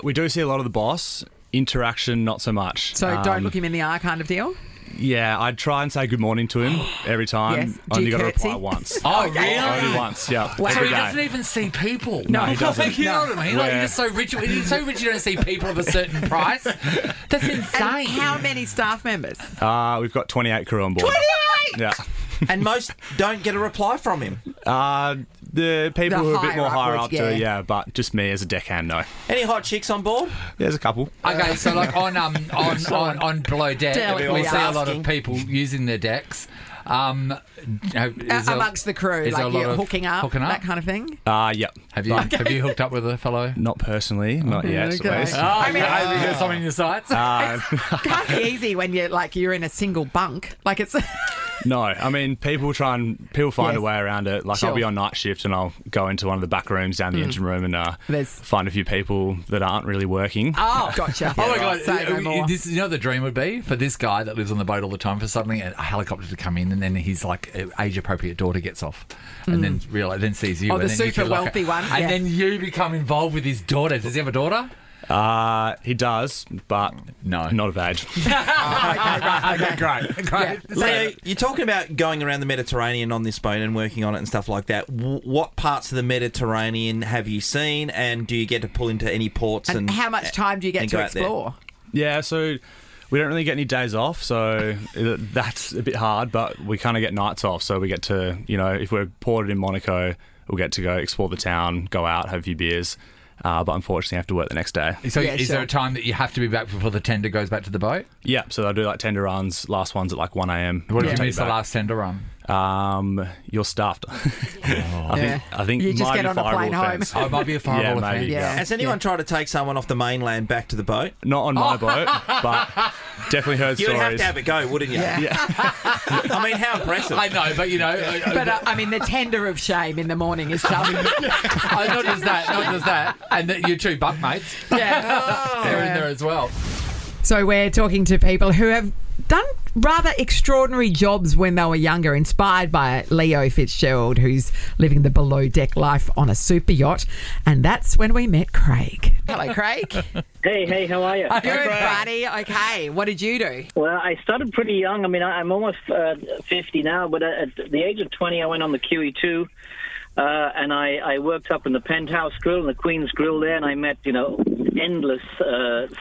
[SPEAKER 13] We do see a lot of the boss. Interaction, not so much.
[SPEAKER 4] So don't look him in the eye kind of deal?
[SPEAKER 13] Yeah, I'd try and say good morning to him every time.
[SPEAKER 4] Yes. Do
[SPEAKER 13] Only
[SPEAKER 4] you
[SPEAKER 13] got to
[SPEAKER 4] curtsy?
[SPEAKER 13] reply once.
[SPEAKER 2] Oh, really?
[SPEAKER 13] Only once, yeah.
[SPEAKER 4] Wow.
[SPEAKER 2] So
[SPEAKER 13] Every
[SPEAKER 2] he
[SPEAKER 13] day.
[SPEAKER 2] doesn't even see people.
[SPEAKER 13] No, he doesn't.
[SPEAKER 2] You know what I mean? Like, you're just so rich. You're so rich you don't see people of a certain price. That's insane.
[SPEAKER 4] And how many staff members?
[SPEAKER 13] We've got 28 crew on board.
[SPEAKER 4] 28!
[SPEAKER 13] Yeah.
[SPEAKER 3] And most don't get a reply from him.
[SPEAKER 13] The people
[SPEAKER 4] The
[SPEAKER 13] who are a bit more higher
[SPEAKER 4] upwards,
[SPEAKER 13] up to, yeah, but just me as a deckhand, no.
[SPEAKER 3] Any hot chicks on board?
[SPEAKER 13] There's a couple.
[SPEAKER 2] Okay, so like on below deck,
[SPEAKER 4] Delicately
[SPEAKER 2] we see a lot
[SPEAKER 3] asking.
[SPEAKER 2] of people using their decks.
[SPEAKER 4] Amongst the crew,
[SPEAKER 2] is there a
[SPEAKER 4] like
[SPEAKER 2] lot
[SPEAKER 4] you're
[SPEAKER 2] of
[SPEAKER 4] hooking up, that kind of thing?
[SPEAKER 13] Yep.
[SPEAKER 2] Have you hooked up with a fellow?
[SPEAKER 13] Not personally, not yet.
[SPEAKER 4] Okay.
[SPEAKER 13] At least.
[SPEAKER 2] Have you got someone in your sights?
[SPEAKER 4] Can't be easy when you're in a single bunk. Like it's.
[SPEAKER 13] No, I mean people find a way around it. Like I'll be on night shift and I'll go into one of the back rooms down the engine room and find a few people that aren't really working.
[SPEAKER 4] Oh, gotcha.
[SPEAKER 2] Oh my God!
[SPEAKER 4] Say no more.
[SPEAKER 2] This, you know, what the dream would be for this guy that lives on the boat all the time, for suddenly a helicopter to come in, and then his like age-appropriate daughter gets off, and then sees you.
[SPEAKER 4] Oh,
[SPEAKER 2] and
[SPEAKER 4] the
[SPEAKER 2] then you
[SPEAKER 4] super
[SPEAKER 2] feel like
[SPEAKER 4] wealthy one.
[SPEAKER 2] and then you become involved with his daughter. Does he have a daughter?
[SPEAKER 13] He does, but not of age.
[SPEAKER 2] Okay, great.
[SPEAKER 3] Leo, you're talking about going around the Mediterranean on this boat and working on it and stuff like that. What parts of the Mediterranean have you seen, and do you get to pull into any ports?
[SPEAKER 4] And how much time do you get to explore?
[SPEAKER 13] Yeah, so we don't really get any days off, so that's a bit hard, but we kind of get nights off, so we get to, if we're ported in Monaco, we'll get to go explore the town, go out, have a few beers. But unfortunately, I have to work the next day.
[SPEAKER 2] So is there a time that you have to be back before the tender goes back to the boat?
[SPEAKER 13] Yeah, so I do like tender runs. Last one's at like 1 a.m.
[SPEAKER 2] What did you miss the last tender run?
[SPEAKER 13] You're stuffed. I think
[SPEAKER 4] you just
[SPEAKER 13] might
[SPEAKER 4] get
[SPEAKER 13] be
[SPEAKER 4] on a plane home.
[SPEAKER 2] Oh, it might be a fireball offence.
[SPEAKER 13] maybe.
[SPEAKER 4] Yeah.
[SPEAKER 3] Has anyone tried to take someone off the mainland back to the boat?
[SPEAKER 13] Not on my boat, but definitely heard
[SPEAKER 3] You'd
[SPEAKER 13] stories.
[SPEAKER 3] have to have a go, wouldn't you?
[SPEAKER 4] Yeah.
[SPEAKER 3] I mean, how impressive.
[SPEAKER 2] I know, but
[SPEAKER 4] But I mean, the tender of shame in the morning is tough.
[SPEAKER 2] not just that, and your two bunkmates.
[SPEAKER 4] Yeah.
[SPEAKER 2] They're in there as well.
[SPEAKER 4] So we're talking to people who have done rather extraordinary jobs when they were younger, inspired by Leo Fitzgerald, who's living the below deck life on a super yacht. And that's when we met Craig. Hello, Craig.
[SPEAKER 14] Hey, how are you?
[SPEAKER 4] Good, buddy. Okay, what did you do?
[SPEAKER 14] Well, I started pretty young. I mean, I'm almost 50 now, but at the age of 20, I went on the QE2. And I worked up in the Penthouse Grill and the Queen's Grill there, and I met, endless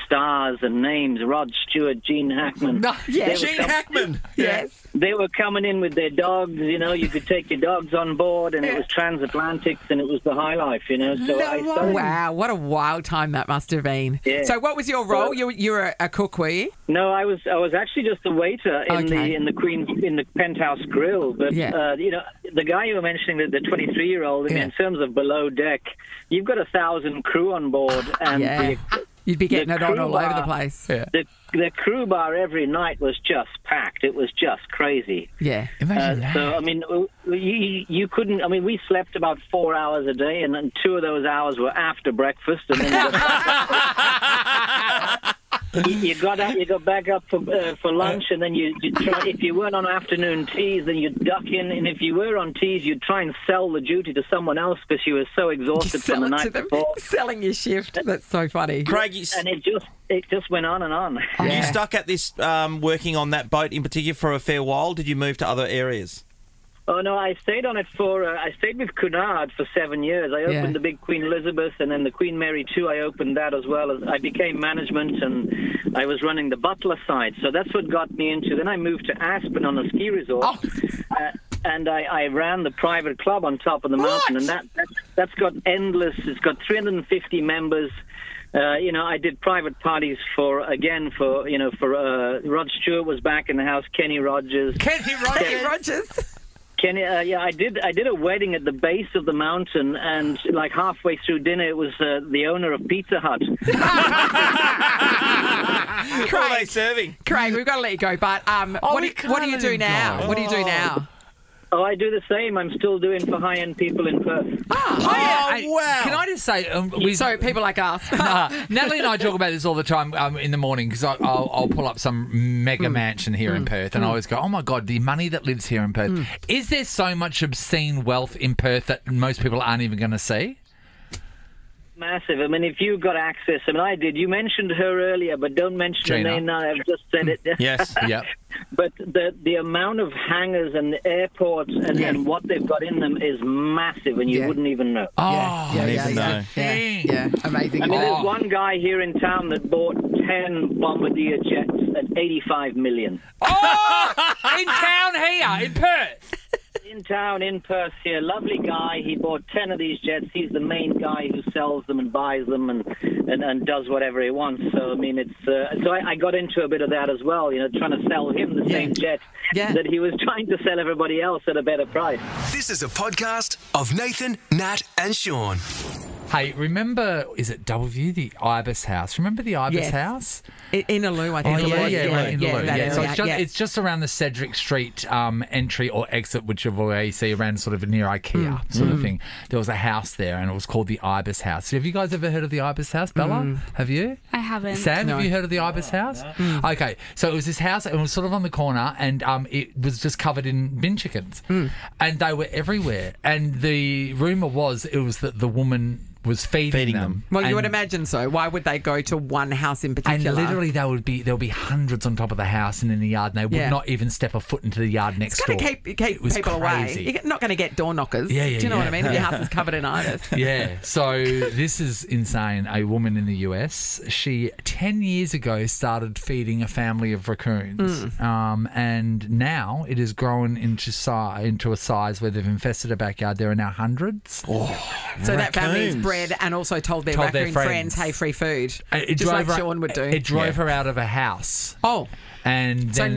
[SPEAKER 14] stars and names. Rod Stewart, Gene Hackman.
[SPEAKER 4] Yes.
[SPEAKER 3] Gene Hackman!
[SPEAKER 4] Yes.
[SPEAKER 14] They were coming in with their dogs, you could take your dogs on board, and it was transatlantics, and it was the high life, So I started...
[SPEAKER 4] Wow, what a wild time that must have been.
[SPEAKER 14] Yeah.
[SPEAKER 4] So what was your role? You were a cook, were you?
[SPEAKER 14] No, I was actually just a waiter in the Penthouse Grill. But the guy you were mentioning, the 23-year-old, in terms of below deck, you've got 1,000 crew on board, and
[SPEAKER 4] you'd be getting it on all over the
[SPEAKER 14] bar,
[SPEAKER 4] place.
[SPEAKER 14] Yeah. The crew bar every night was just packed. It was just crazy.
[SPEAKER 4] Yeah,
[SPEAKER 2] imagine that.
[SPEAKER 14] So I mean, you couldn't. I mean, we slept about 4 hours a day, and then 2 of those hours were after breakfast, and then. You got back up for lunch, and then you try. If you weren't on afternoon teas, then you'd duck in, and if you were on teas, you'd try and sell the duty to someone else because you were so exhausted from the night before.
[SPEAKER 4] Selling your shift. That's so funny,
[SPEAKER 3] Craig.
[SPEAKER 14] And it just went on and on.
[SPEAKER 3] Are you stuck at this working on that boat in particular for a fair while? Did you move to other areas?
[SPEAKER 14] Oh no, I stayed on it I stayed with Cunard for 7 years. I opened the big Queen Elizabeth, and then the Queen Mary 2. I opened that as well. I became management, and I was running the butler side. So that's what got me into. Then I moved to Aspen on a ski resort, and I ran the private club on top of the mountain, and that's got endless. It's got 350 members. I did private parties for Rod Stewart was back in the house. Kenny Rogers. Kenny, I did a wedding at the base of the mountain, and like halfway through dinner, it was the owner of Pizza Hut.
[SPEAKER 3] What are they serving?
[SPEAKER 4] Craig, we've got to let you go, but what do you do now? What do you do now?
[SPEAKER 14] Oh, I do the same. I'm still doing for high-end people in Perth.
[SPEAKER 2] Wow. Can I just say...
[SPEAKER 4] so people like us.
[SPEAKER 2] Natalie and I talk about this all the time in the morning because I'll pull up some mega mansion here in Perth and I always go, oh, my God, the money that lives here in Perth. Is there so much obscene wealth in Perth that most people aren't even going to see?
[SPEAKER 14] Massive. I mean, if you got access, I mean, I did. You mentioned her earlier, but don't mention
[SPEAKER 2] Gina.
[SPEAKER 14] her name now. I've just said it.
[SPEAKER 2] Yes, yep.
[SPEAKER 14] But the amount of hangars and the airports and what they've got in them is massive, and you wouldn't even know.
[SPEAKER 4] Yeah, amazing.
[SPEAKER 14] I mean, there's one guy here in town that bought 10 Bombardier jets at 85 million.
[SPEAKER 2] Oh! In town here, in Perth.
[SPEAKER 14] In town, in Perth here. Lovely guy. He bought 10 of these jets. He's the main guy who sells them and buys them and does whatever he wants. So, I mean, it's... so I got into a bit of that as well, trying to sell him the same jet that he was trying to sell everybody else at a better price.
[SPEAKER 1] This is a podcast of Nathan, Nat and Shaun.
[SPEAKER 2] Hey, remember, is it W, the Ibis House? Remember the Ibis House?
[SPEAKER 4] In Inaloo, I think it was.
[SPEAKER 2] It's just around the Cedric Street entry or exit, whichever way you see, around sort of near IKEA sort of thing. There was a house there and it was called the Ibis House. Have you guys ever heard of the Ibis House, Bella? Have you?
[SPEAKER 6] I haven't.
[SPEAKER 2] Sam, have you heard of the Ibis House? Okay, so it was this house, it was sort of on the corner and it was just covered in bin chickens. And they were everywhere. And the rumour was that the woman was feeding them.
[SPEAKER 4] Well, you would imagine so. Why would they go to one house in particular?
[SPEAKER 2] And literally there would be hundreds on top of the house and in the yard, and they would not even step a foot into the yard next door.
[SPEAKER 4] It's going to keep people away. You're not going to get door knockers. Do you know what I mean? If your house is covered in ibis.
[SPEAKER 2] Yeah. So this is insane. A woman in the US, she 10 years ago started feeding a family of raccoons, and now it has grown into a size where they've infested a backyard. There are now hundreds.
[SPEAKER 4] So that family's bred and also told their raccoon friends, hey, free food. Just like Shaun would do.
[SPEAKER 2] It drove her out of a house.
[SPEAKER 4] Oh.
[SPEAKER 2] And
[SPEAKER 4] so
[SPEAKER 2] then,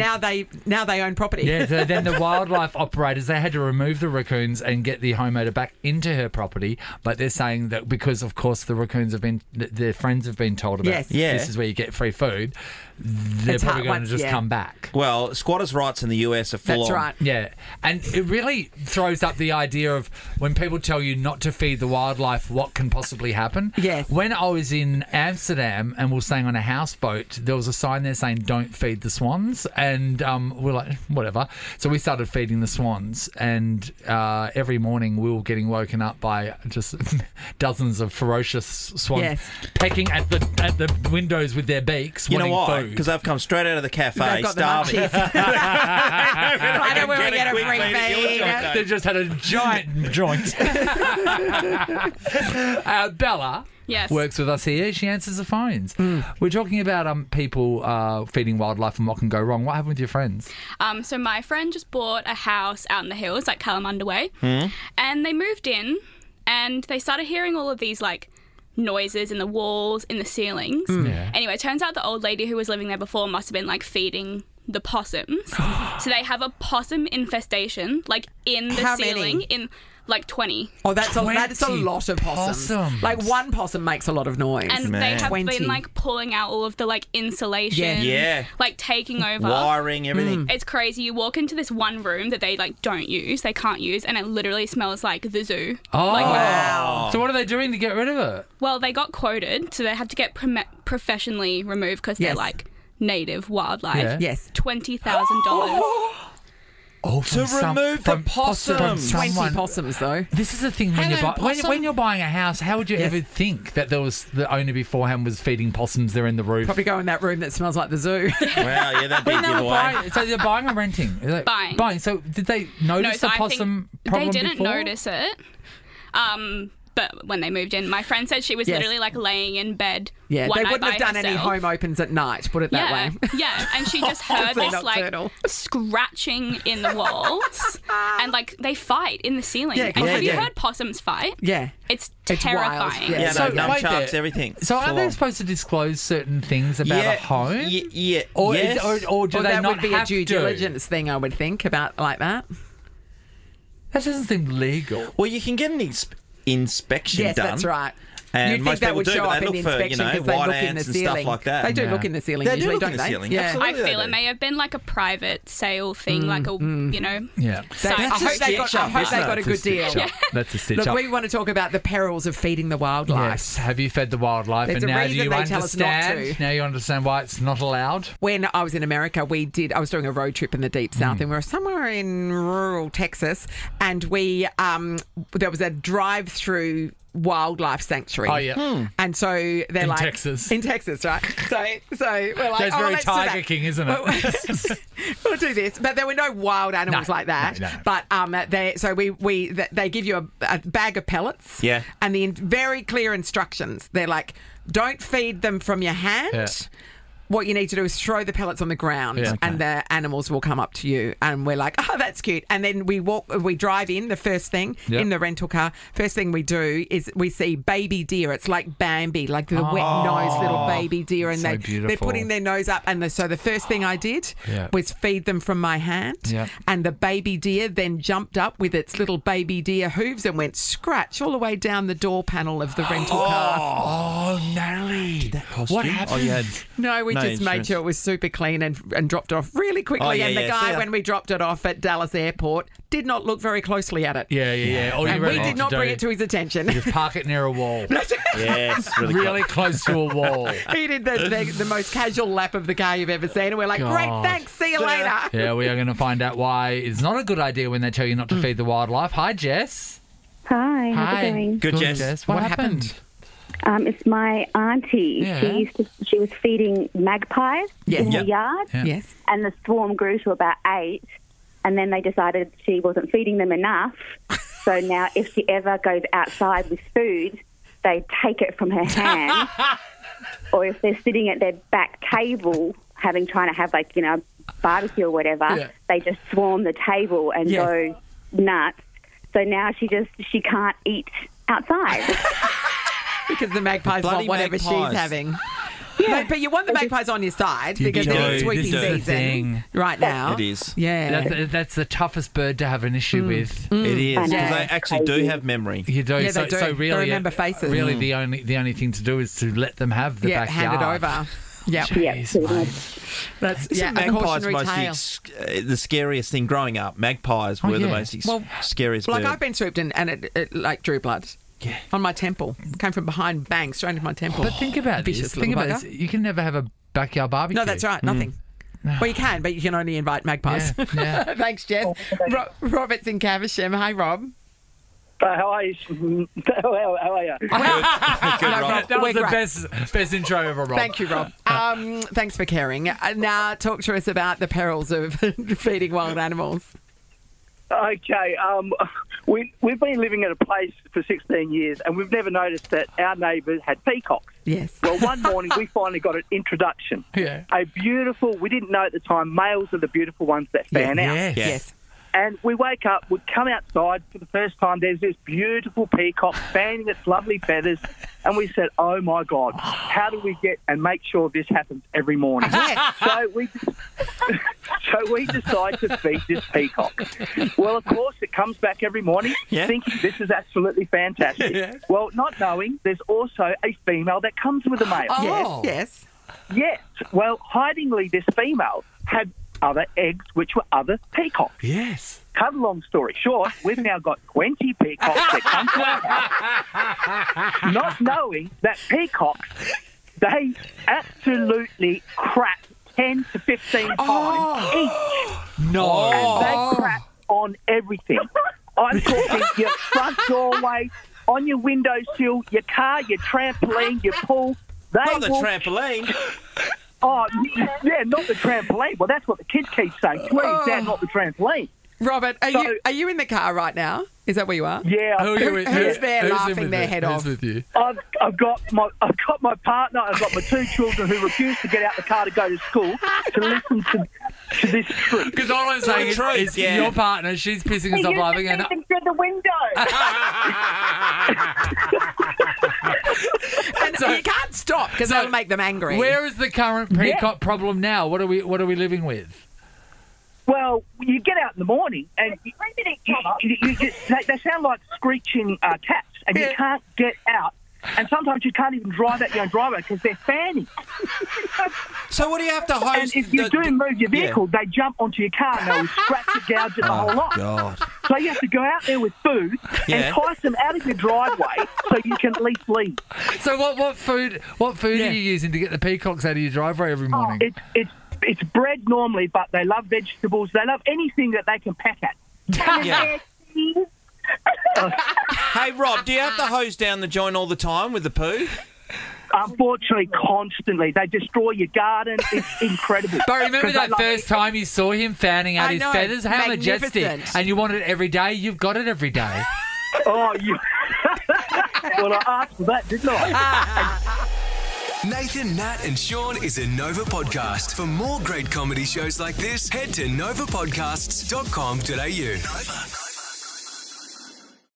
[SPEAKER 4] now they own property.
[SPEAKER 2] Yeah. So then the wildlife operators, they had to remove the raccoons and get the homeowner back into her property. But they're saying that because, of course, the raccoons their friends have been told about this is where you get free food. They're probably going to just come back.
[SPEAKER 3] Well, squatters' rights in the US are full on.
[SPEAKER 4] That's right.
[SPEAKER 2] Yeah. And it really throws up the idea of when people tell you not to feed the wildlife, what can possibly happen.
[SPEAKER 4] Yes.
[SPEAKER 2] When I was in Amsterdam and we were staying on a houseboat, there was a sign there saying, don't feed the swans. And we're like, whatever. So we started feeding the swans. And every morning we were getting woken up by just dozens of ferocious swans pecking at the windows with their beaks.
[SPEAKER 3] You know why? Because they've come straight out of the cafe, starving.
[SPEAKER 4] I know where we get a free feed.
[SPEAKER 2] They just had a giant joint. Bella works with us here. She answers the phones. We're talking about people feeding wildlife and what can go wrong. What happened with your friends?
[SPEAKER 6] So my friend just bought a house out in the hills, like Kalamunda Way, and they moved in and they started hearing all of these noises in the walls, in the ceilings. Anyway, it turns out the old lady who was living there before must have been feeding the possums. So they have a possum infestation in the ceiling.
[SPEAKER 4] Many?
[SPEAKER 6] like 20.
[SPEAKER 4] Oh, that's a lot of possums. Like one possum makes a lot of noise.
[SPEAKER 6] And they have been like pulling out all of the like insulation, like taking over
[SPEAKER 3] wiring, everything.
[SPEAKER 6] It's crazy. You walk into this one room that they like don't use, they can't use, and it literally smells like the zoo.
[SPEAKER 2] Oh,
[SPEAKER 6] like,
[SPEAKER 2] wow. So what are they doing to get rid of it?
[SPEAKER 6] Well, they got quoted, so they have to get professionally removed because they're like native wildlife.
[SPEAKER 2] Yeah.
[SPEAKER 4] Yes.
[SPEAKER 6] $20,000.
[SPEAKER 3] To remove the possums.
[SPEAKER 4] 20 possums, though.
[SPEAKER 2] This is the thing when you're buying a house, how would you ever think that there was the owner beforehand was feeding possums there in the roof?
[SPEAKER 4] Probably go in that room that smells like the zoo.
[SPEAKER 3] Wow, yeah, that'd be a giveaway.
[SPEAKER 2] So they're buying or renting?
[SPEAKER 6] Buying.
[SPEAKER 2] So did they notice the possum problem
[SPEAKER 6] they didn't
[SPEAKER 2] before?
[SPEAKER 6] notice it. But when they moved in, my friend said she was literally like laying in bed.
[SPEAKER 4] Yeah,
[SPEAKER 6] one
[SPEAKER 4] they
[SPEAKER 6] night
[SPEAKER 4] wouldn't have done
[SPEAKER 6] by
[SPEAKER 4] any
[SPEAKER 6] herself.
[SPEAKER 4] home opens at night, put it that way.
[SPEAKER 6] Yeah, and she just heard this like
[SPEAKER 4] nocturnal.
[SPEAKER 6] scratching in the walls, and like they fight in the ceiling.
[SPEAKER 4] Yeah,
[SPEAKER 6] and have you heard possums fight?
[SPEAKER 4] Yeah.
[SPEAKER 6] It's
[SPEAKER 4] It's
[SPEAKER 6] terrifying.
[SPEAKER 3] Yeah,
[SPEAKER 2] So,
[SPEAKER 3] no,
[SPEAKER 2] wait
[SPEAKER 3] nunchucks,
[SPEAKER 2] there.
[SPEAKER 3] everything.
[SPEAKER 2] So are
[SPEAKER 3] Full
[SPEAKER 2] they
[SPEAKER 3] on.
[SPEAKER 2] supposed to disclose certain things about a home?
[SPEAKER 3] Yeah.
[SPEAKER 2] Or,
[SPEAKER 3] yes.
[SPEAKER 2] or do
[SPEAKER 4] Well,
[SPEAKER 2] they
[SPEAKER 4] that
[SPEAKER 2] not
[SPEAKER 4] would be a
[SPEAKER 2] have
[SPEAKER 4] due
[SPEAKER 2] to?
[SPEAKER 4] diligence thing, I would think, about like that.
[SPEAKER 2] That doesn't seem legal.
[SPEAKER 3] Well, you can get an inspection
[SPEAKER 4] Yes,
[SPEAKER 3] done.
[SPEAKER 4] that's right.
[SPEAKER 3] And
[SPEAKER 4] You'd
[SPEAKER 3] most
[SPEAKER 4] think that
[SPEAKER 3] people
[SPEAKER 4] would
[SPEAKER 3] do,
[SPEAKER 4] show
[SPEAKER 3] but
[SPEAKER 4] up
[SPEAKER 3] they
[SPEAKER 4] in
[SPEAKER 3] look for,
[SPEAKER 4] inspection because they
[SPEAKER 3] white
[SPEAKER 4] look in the
[SPEAKER 3] ants and
[SPEAKER 4] ceiling.
[SPEAKER 3] stuff like that.
[SPEAKER 4] They do look in the ceiling
[SPEAKER 3] They do
[SPEAKER 4] usually,
[SPEAKER 3] look
[SPEAKER 4] don't
[SPEAKER 3] in the
[SPEAKER 4] they?
[SPEAKER 3] ceiling.
[SPEAKER 4] Yeah.
[SPEAKER 3] Absolutely.
[SPEAKER 6] I feel it may have been like a private sale thing, like a
[SPEAKER 2] Yeah.
[SPEAKER 6] side.
[SPEAKER 4] I hope they got a good deal.
[SPEAKER 2] That's a stitch
[SPEAKER 4] Look,
[SPEAKER 2] up.
[SPEAKER 4] we want to talk about the perils of feeding the wildlife.
[SPEAKER 2] Yes. Have you fed the wildlife?
[SPEAKER 4] There's
[SPEAKER 2] and
[SPEAKER 4] a
[SPEAKER 2] now do
[SPEAKER 4] reason
[SPEAKER 2] you
[SPEAKER 4] they tell us not
[SPEAKER 2] understand?
[SPEAKER 4] to.
[SPEAKER 2] Now you understand why it's not allowed?
[SPEAKER 4] When I was in America, I was doing a road trip in the deep south, and we were somewhere in rural Texas, and there was a drive-through wildlife sanctuary.
[SPEAKER 2] Oh, yeah.
[SPEAKER 4] And so they're
[SPEAKER 2] In
[SPEAKER 4] like
[SPEAKER 2] Texas.
[SPEAKER 4] in Texas, right? So we're like,
[SPEAKER 2] That's very
[SPEAKER 4] let's do
[SPEAKER 2] Tiger
[SPEAKER 4] that.
[SPEAKER 2] King, isn't it?
[SPEAKER 4] We'll do this, but there were no wild animals like that.
[SPEAKER 2] No.
[SPEAKER 4] But they give you a bag of pellets.
[SPEAKER 3] Yeah.
[SPEAKER 4] And the very clear instructions. They're like, don't feed them from your hand.
[SPEAKER 2] Yeah.
[SPEAKER 4] What you need to do is throw the pellets on the ground,
[SPEAKER 2] Yeah.
[SPEAKER 4] and the animals will come up to you. And we're like, oh, that's cute. And then we drive in. The first thing in the rental car, first thing we do is we see baby deer. It's like Bambi, like the wet-nosed little baby deer, and
[SPEAKER 2] So
[SPEAKER 4] they're
[SPEAKER 2] beautiful.
[SPEAKER 4] putting their nose up. And so the first thing I did was feed them from my hand, and the baby deer then jumped up with its little baby deer hooves and went scratch all the way down the door panel of the rental car.
[SPEAKER 2] Oh, Natalie. Did that
[SPEAKER 3] cost
[SPEAKER 2] what
[SPEAKER 3] you?
[SPEAKER 2] happened?
[SPEAKER 3] Oh, you had...
[SPEAKER 4] No, we
[SPEAKER 3] No
[SPEAKER 4] just made
[SPEAKER 3] insurance.
[SPEAKER 4] sure it was super clean and dropped it off really quickly.
[SPEAKER 3] Oh, yeah,
[SPEAKER 4] and the
[SPEAKER 3] yeah.
[SPEAKER 4] guy,
[SPEAKER 3] See ya.
[SPEAKER 4] when we dropped it off at Dallas Airport, did not look very closely at it.
[SPEAKER 2] Yeah. All
[SPEAKER 4] And
[SPEAKER 2] you really
[SPEAKER 4] we
[SPEAKER 2] need
[SPEAKER 4] did not
[SPEAKER 2] to
[SPEAKER 4] bring
[SPEAKER 2] do
[SPEAKER 4] it to his attention.
[SPEAKER 2] is park it near a wall.
[SPEAKER 3] Yes,
[SPEAKER 2] really close to a wall.
[SPEAKER 4] He did the most casual lap of the car you've ever seen. And we're like, great,
[SPEAKER 2] God.
[SPEAKER 4] thanks, see you later.
[SPEAKER 2] Yeah, we are going to find out why it's not a good idea when they tell you not to feed the wildlife. Hi, Jess.
[SPEAKER 15] Hi, how's it going?
[SPEAKER 3] Good, Jess.
[SPEAKER 2] What happened?
[SPEAKER 15] It's my auntie.
[SPEAKER 2] Yeah.
[SPEAKER 15] She was feeding magpies in her yard,
[SPEAKER 4] Yes.
[SPEAKER 15] and the swarm grew to about 8, and then they decided she wasn't feeding them enough. So now if she ever goes outside with food, they take it from her hand, or if they're sitting at their back table trying to have barbecue or whatever, they just swarm the table and go nuts. So now she can't eat outside.
[SPEAKER 4] Because the magpies want whatever she's having. Yeah. But you want the magpies on your side because it is sweeping season right now.
[SPEAKER 3] It is.
[SPEAKER 4] Yeah.
[SPEAKER 2] That's the toughest bird to have an issue with.
[SPEAKER 3] It is, because they actually do have memory.
[SPEAKER 2] You do.
[SPEAKER 4] Yeah,
[SPEAKER 2] so,
[SPEAKER 4] they do.
[SPEAKER 2] so really,
[SPEAKER 4] They remember faces.
[SPEAKER 2] Really, the only thing to do is to let them have the backyard.
[SPEAKER 4] hand it over. Yeah.
[SPEAKER 2] Jeez, mate.
[SPEAKER 4] That's
[SPEAKER 3] Isn't
[SPEAKER 4] a
[SPEAKER 3] magpies
[SPEAKER 4] cautionary tale.
[SPEAKER 3] the scariest thing growing up? Magpies were the most scariest
[SPEAKER 4] Like
[SPEAKER 3] bird.
[SPEAKER 4] I've been swooped in and it like drew blood.
[SPEAKER 2] Yeah.
[SPEAKER 4] On my temple. Came from behind, bang, straight into my temple.
[SPEAKER 2] But think about
[SPEAKER 4] Vicious
[SPEAKER 2] this. Think
[SPEAKER 4] little
[SPEAKER 2] about
[SPEAKER 4] bugger.
[SPEAKER 2] this. You can never have a backyard barbecue.
[SPEAKER 4] No, that's right. Nothing. Well, you can, but you can only invite magpies.
[SPEAKER 2] Yeah.
[SPEAKER 4] Thanks, Jess. Robert's in Caversham. Hi, Rob.
[SPEAKER 14] How are you? How are you?
[SPEAKER 2] Good, Rob. That was
[SPEAKER 4] We're
[SPEAKER 2] the
[SPEAKER 4] great.
[SPEAKER 2] best intro ever, Rob.
[SPEAKER 4] Thank you, Rob. Thanks for caring. Now, talk to us about the perils of feeding wild animals.
[SPEAKER 14] Okay, we've been living at a place for 16 years and we've never noticed that our neighbours had peacocks.
[SPEAKER 4] Yes.
[SPEAKER 14] Well, one morning we finally got an introduction.
[SPEAKER 2] Yeah.
[SPEAKER 14] A beautiful, we didn't know at the time, males are the beautiful ones that fan out.
[SPEAKER 4] Yes.
[SPEAKER 14] And we wake up, we come outside for the first time, there's this beautiful peacock fanning its lovely feathers,
[SPEAKER 16] And we said, oh, my God, how do we get and make sure this happens every morning? So we decide to feed this peacock. Well, of course, it comes back every morning thinking this is absolutely fantastic. Well, not knowing there's also a female that comes with a male.
[SPEAKER 4] Yes.
[SPEAKER 16] Yes. Well, hidingly, this female had other eggs, which were other peacocks.
[SPEAKER 3] Yes.
[SPEAKER 16] Cut a long story short, we've now got 20 peacocks that come to our house, not knowing that peacocks, they absolutely crap 10 to 15 times each.
[SPEAKER 2] No.
[SPEAKER 16] And they crap on everything. I'm talking your front doorway, on your windowsill, your car, your trampoline, your pool.
[SPEAKER 3] Not the trampoline.
[SPEAKER 16] Oh, yeah, not the trampoline. Well, that's what the kids keep saying. Please, Dad, not the trampoline.
[SPEAKER 4] Robert, are you in the car right now? Is that where you are?
[SPEAKER 16] Yeah.
[SPEAKER 4] Who's there laughing their head off?
[SPEAKER 2] Who's with you?
[SPEAKER 16] I've got my partner. I've got my 2 children who refuse to get out the car to go to school to listen to this truth.
[SPEAKER 2] Because all I'm saying is your partner, she's pissing herself laughing. And
[SPEAKER 10] through the window.
[SPEAKER 4] And so you can't stop because that'll make them angry.
[SPEAKER 2] Where is the current peacock problem now? What are we living with?
[SPEAKER 16] Well, you get out in the morning and they sound like screeching cats, and you can't get out. And sometimes you can't even drive out your own driveway because they're fanning.
[SPEAKER 3] So what do you have to host?
[SPEAKER 16] And if you do move your vehicle, they jump onto your car and they'll scratch and gouge it the whole lot.
[SPEAKER 3] God.
[SPEAKER 16] So you have to go out there with food and entice them out of your driveway so you can at least leave.
[SPEAKER 2] So what food are you using to get the peacocks out of your driveway every morning?
[SPEAKER 16] It's bread normally, but they love vegetables. They love anything that they can peck at.
[SPEAKER 3] Hey, Rob, do you have to hose down the joint all the time with the poo?
[SPEAKER 16] Unfortunately, constantly. They destroy your garden. It's incredible.
[SPEAKER 2] But remember that first time you saw him fanning out his feathers? How majestic. And you want it every day? You've got it every day.
[SPEAKER 16] Oh, you... Well, I asked for that, didn't I?
[SPEAKER 1] Nathan, Nat and Shaun is a Nova podcast. For more great comedy shows like this, head to novapodcasts.com.au. Nova.